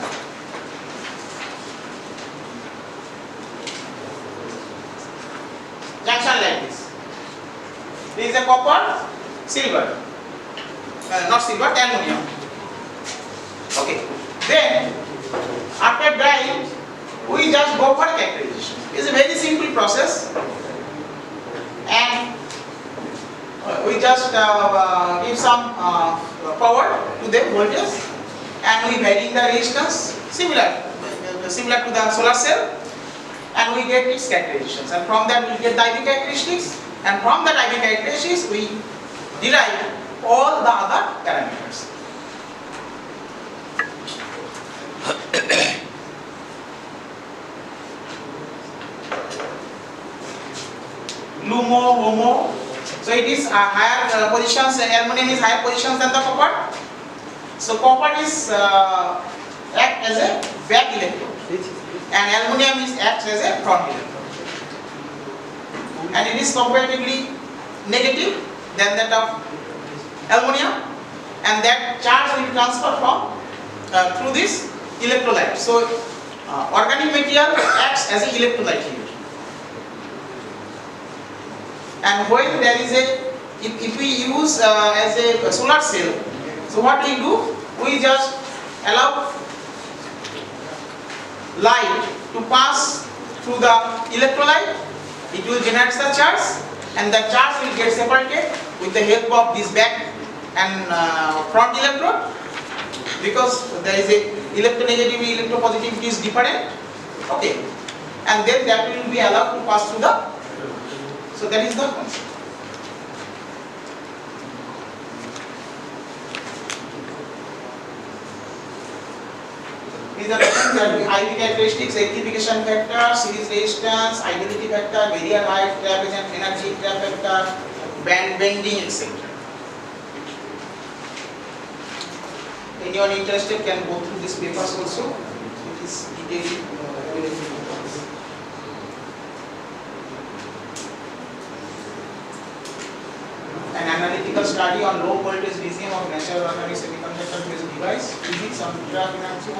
Junction like this. This is a copper, silver, not silver, aluminum. Okay. Then after drying, we just go for characterization. It's a very simple process, and we just give some power to the voltage, and we vary the resistance similar to the solar cell, and we get its characterizations, and from that we get the IV characteristics, and from that IV characteristics we derive all the other parameters. LUMO, HOMO. So it is higher positions. Aluminum is higher positions than the copper. So copper is act as a back electrode, and aluminum is acts as a front electrode, and it is comparatively negative than that of aluminum, and that charge will transfer from through this electrolyte. So organic material acts as an electrolyte here. And when there is if we use as a solar cell, so what we do? We just allow light to pass through the electrolyte. It will generate the charge, and the charge will get separated with the help of this back and front electrode, because there is a electronegativity, electropositivity is different. Okay, and then that will be allowed to pass through the. So that is the concept. These are the things that IV characteristics, rectification factor, series resistance, identity factor, barrier height, trap agent energy, trap factor, band bending, etc. Anyone interested can go through these papers also. It is detailed. An analytical study on low voltage DCM of natural organic semiconductor based device using some trap energy.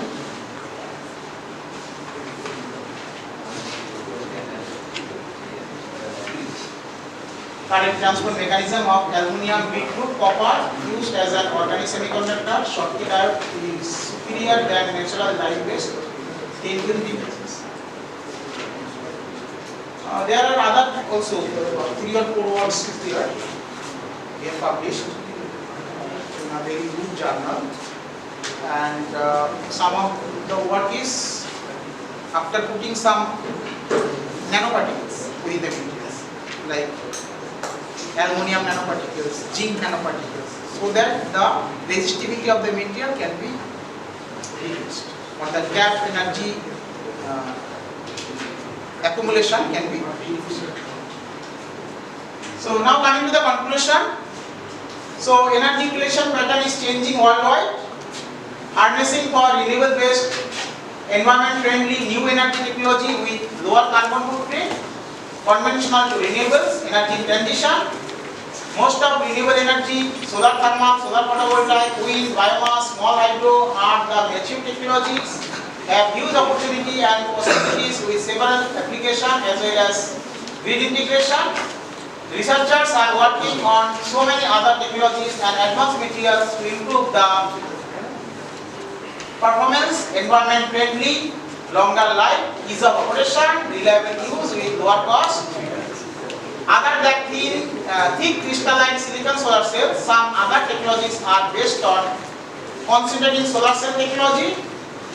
Current transfer mechanism of aluminum beetroot copper used as an organic semiconductor. Schottky diode is superior than natural light based 10 devices. There are other also 3 or 4 words here. We have published in a very good journal, and some of the work is after putting some nanoparticles within the materials, like aluminum nanoparticles, zinc nanoparticles, so that the resistivity of the material can be reduced, or the trap energy accumulation can be reduced. So now coming to the conclusion. So energy creation pattern is changing worldwide. Harnessing for renewable based, environment friendly new energy technology with lower carbon footprint, conventional to renewables, energy transition. Most of renewable energy, solar thermal, solar photovoltaic, wind, biomass, small hydro are the mature technologies, have huge opportunity and possibilities with several applications as well as grid integration. Researchers are working on so many other technologies and advanced materials to improve the performance, environment friendly, longer life, ease of operation, reliable use with lower cost. Other than thick crystalline silicon solar cells, some other technologies are based on concentrating solar cell technology,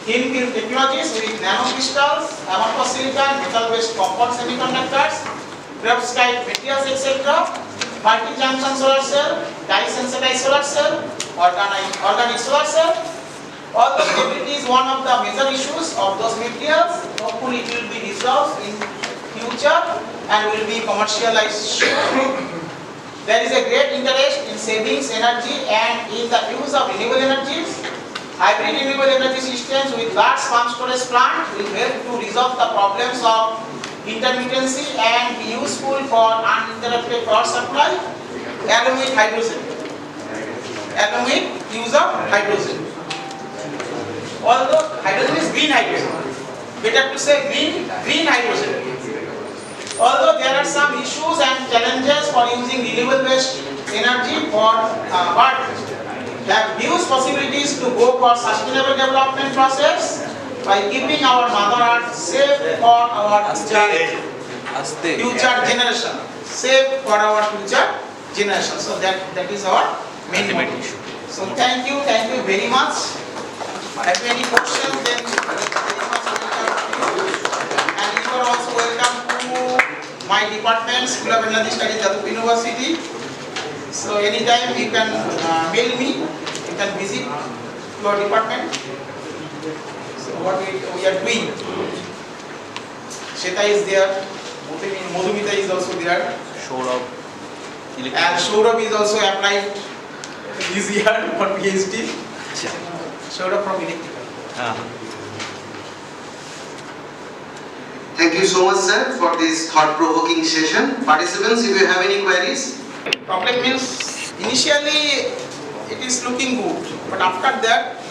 thin film technologies with nanocrystals, amorphous silicon, metal-based compound semiconductors, perovskite materials, etc. Multi-junction solar cell, dye-sensitized solar cell, organic solar cell. Although stability is one of the major issues of those materials, hopefully it will be resolved in future and will be commercialized. There is a great interest in savings energy and in the use of renewable energies. Hybrid renewable energy systems with large pump storage plant will help to resolve the problems of intermittency and be useful for uninterrupted power supply. Along with hydrogen. Along with use of hydrogen. Although hydrogen is green hydrogen. Better to say green hydrogen. Although there are some issues and challenges for using renewable based energy for but have huge possibilities to go for sustainable development process by keeping our mother earth safe for our future generation. Safe for our future generation. So that is our main Ultimate motto. issue. So thank you very much. Have any questions, then very much welcome. And you are also welcome to my department, School of Energy Studies, Jadavpur University. So anytime you can mail me, you can visit your department. So what we are doing, Sheta is there, Madhumita is also there, Show and Saurabh is also applied this year for PhD. Saurabh from electrical. Thank you so much, sir, for this thought-provoking session. Participants, if you have any queries. Problem means initially it is looking good, but after that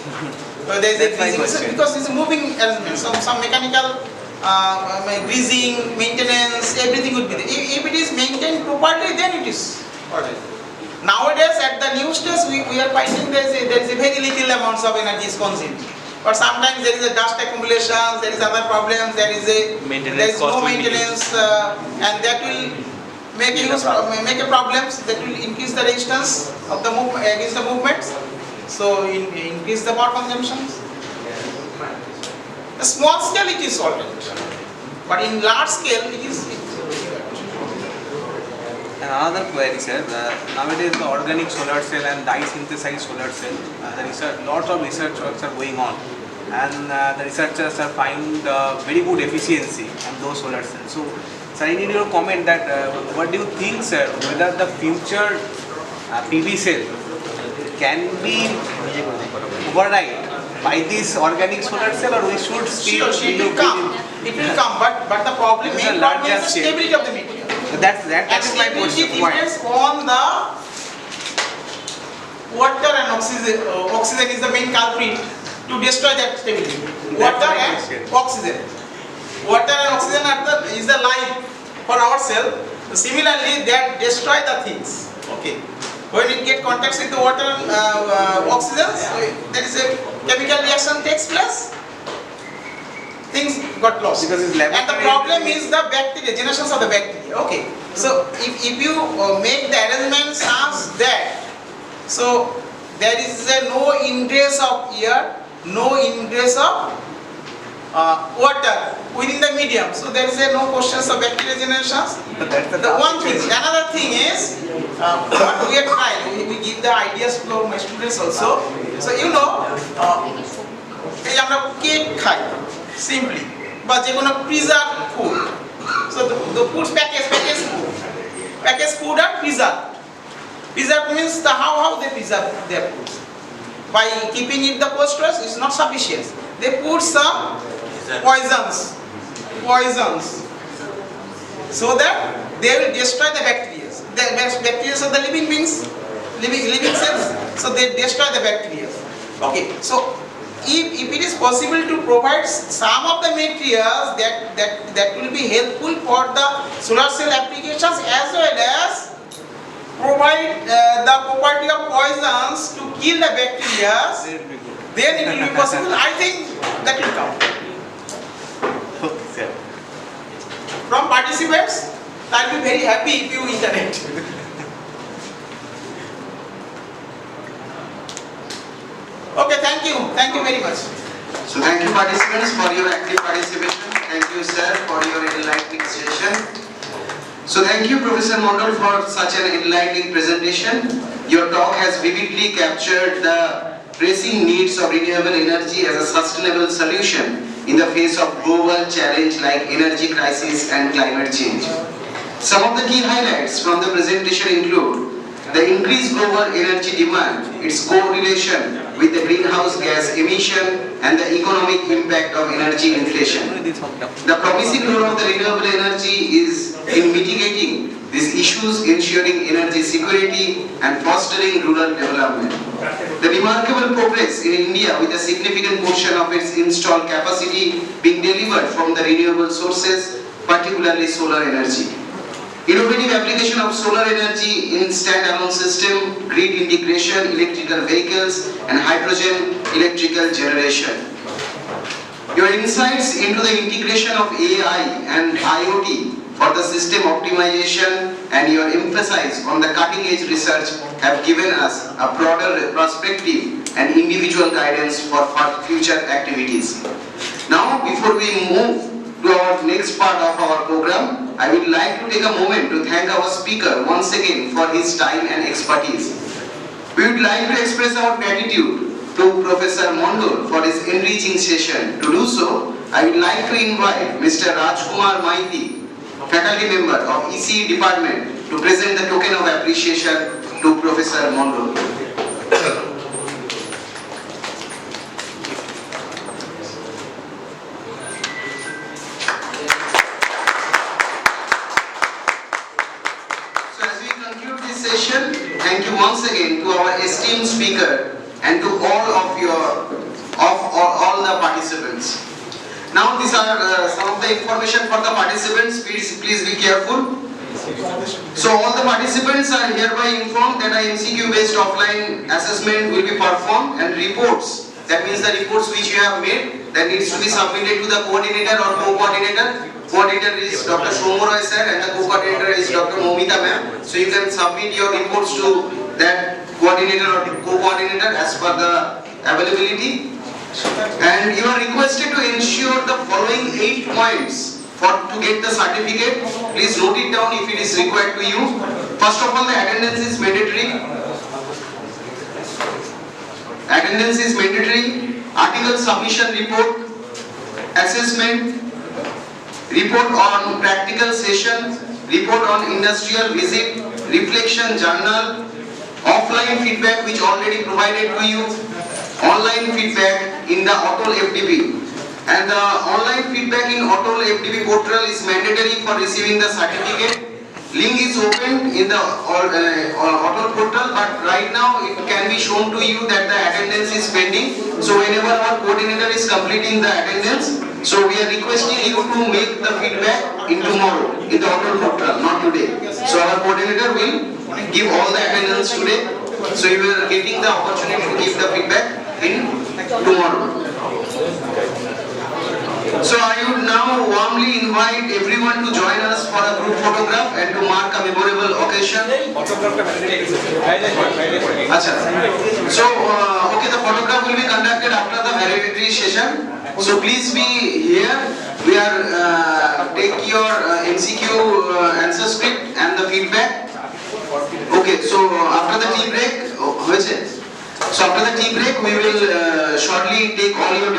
there is a That's my greasing, question. because it's a moving arrangement. Some mechanical greasing, maintenance, everything would be there. If it is maintained properly, then it is alright. Nowadays at the new stage we are finding there is a very little amounts of energy is consumed. But sometimes there is a dust accumulation, there is other problems, there is no maintenance, and that will make a problems, that will increase the resistance of the against the movements, so increase the power consumption. The small scale it is solved, but in large scale it is. And another query, sir. Nowadays, the organic solar cell and dye-synthesized solar cell, lots of research works are going on, and the researchers are find very good efficiency on those solar cells. So, sir, I need your comment that what do you think, sir, whether the future PV cell can be override by this organic solar cell, or we should still It will come. It will come, but the problem, It's a main problem larger is the scale. stability of the material. That is my question. Stability depends on the water and oxygen. Oxygen is the main culprit to destroy that stability. Water my and question. oxygen. Water and oxygen is the life for our cell. Similarly, that destroy the things. Okay. When it get contact with the water and oxygen, so there is a chemical reaction takes place. Things got lost. Because it's And the laboratory- problem is the bacteria, generations of the bacteria. Okay. So if you make the arrangement such that, so there is no ingress of air, no ingress of water within the medium. So there is no questions of bacteria generations. The one thing. Another thing is what we are trying. We give the ideas to my students also. So you know, এই আমরা cake খাই simply, বা যে কোনো preserved food. So the food packaged food are preserved. Preserved means how they preserve their food. By keeping it the cold storage is not sufficient. They put some poisons, so that they will destroy the bacteria. The bacteria are the living beings, living cells. So they destroy the bacteria. Okay. So if it is possible to provide some of the materials that will be helpful for the solar cell applications, as well as provide the property of poisons to kill the bacteria, then it will be possible. I think that will come. Okay, sir. From participants, I'll be very happy if you interact. Okay, thank you very much. So thank you, participants, for your active participation. Thank you, sir, for your enlightening session. So thank you, Professor Mondal, for such an enlightening presentation. Your talk has vividly captured the pressing needs of renewable energy as a sustainable solution in the face of global challenge like energy crisis and climate change. Some of the key highlights from the presentation include the increased global energy demand, its correlation with the greenhouse gas emission and the economic impact of energy inflation. The promising role of the renewable energy is in mitigating these issues, ensuring energy security and fostering rural development. The remarkable progress in India, with a significant portion of its installed capacity being delivered from the renewable sources, particularly solar energy. Innovative application of solar energy in standalone system, grid integration, electrical vehicles, and hydrogen electrical generation. Your insights into the integration of AI and IoT for the system optimization and your emphasis on the cutting edge research have given us a broader perspective and individual guidance for future activities. Now, before we move to our next part of our program, I would like to take a moment to thank our speaker once again for his time and expertise. We would like to express our gratitude to Professor Mondol for his enriching session. To do so, I would like to invite Mr. Rajkumar Maiti, faculty member of ECE department, to present the token of appreciation to Professor Mondol. So as we conclude this session, thank you once again to our esteemed speaker and to all the participants. Now these are some of the information for the participants. Please be careful. So all the participants are hereby informed that a MCQ based offline assessment will be performed, and reports, that means the reports which you have made, that needs to be submitted to the coordinator or co-coordinator. Coordinator is Dr. Shomuro sir and the co-coordinator is Dr. Momita ma'am. So you can submit your reports to that coordinator or co-coordinator as per the availability. And you are requested to ensure the following 8 points to get the certificate. Please note it down if it is required to you. First of all, the attendance is mandatory. Attendance is mandatory. Article submission report, assessment, report on practical session, report on industrial visit, reflection journal, offline feedback which already provided to you, online feedback in the Auto FDP. And the online feedback in Auto FDP portal is mandatory for receiving the certificate. Link is open in the Auto portal, but right now it can be shown to you that the attendance is pending. So whenever our coordinator is completing the attendance, so we are requesting you to make the feedback in tomorrow in the Auto portal, not today. So our coordinator will give all the attendance today. So you are getting the opportunity to give the feedback in tomorrow. So I would now warmly invite everyone to join us for a group photograph and to mark a memorable occasion. Achha. So okay, the photograph will be conducted after the valedictory session. So please be here. We are take your MCQ answer script and the feedback. Okay, so after the tea break, so after the tea break we will shortly take all your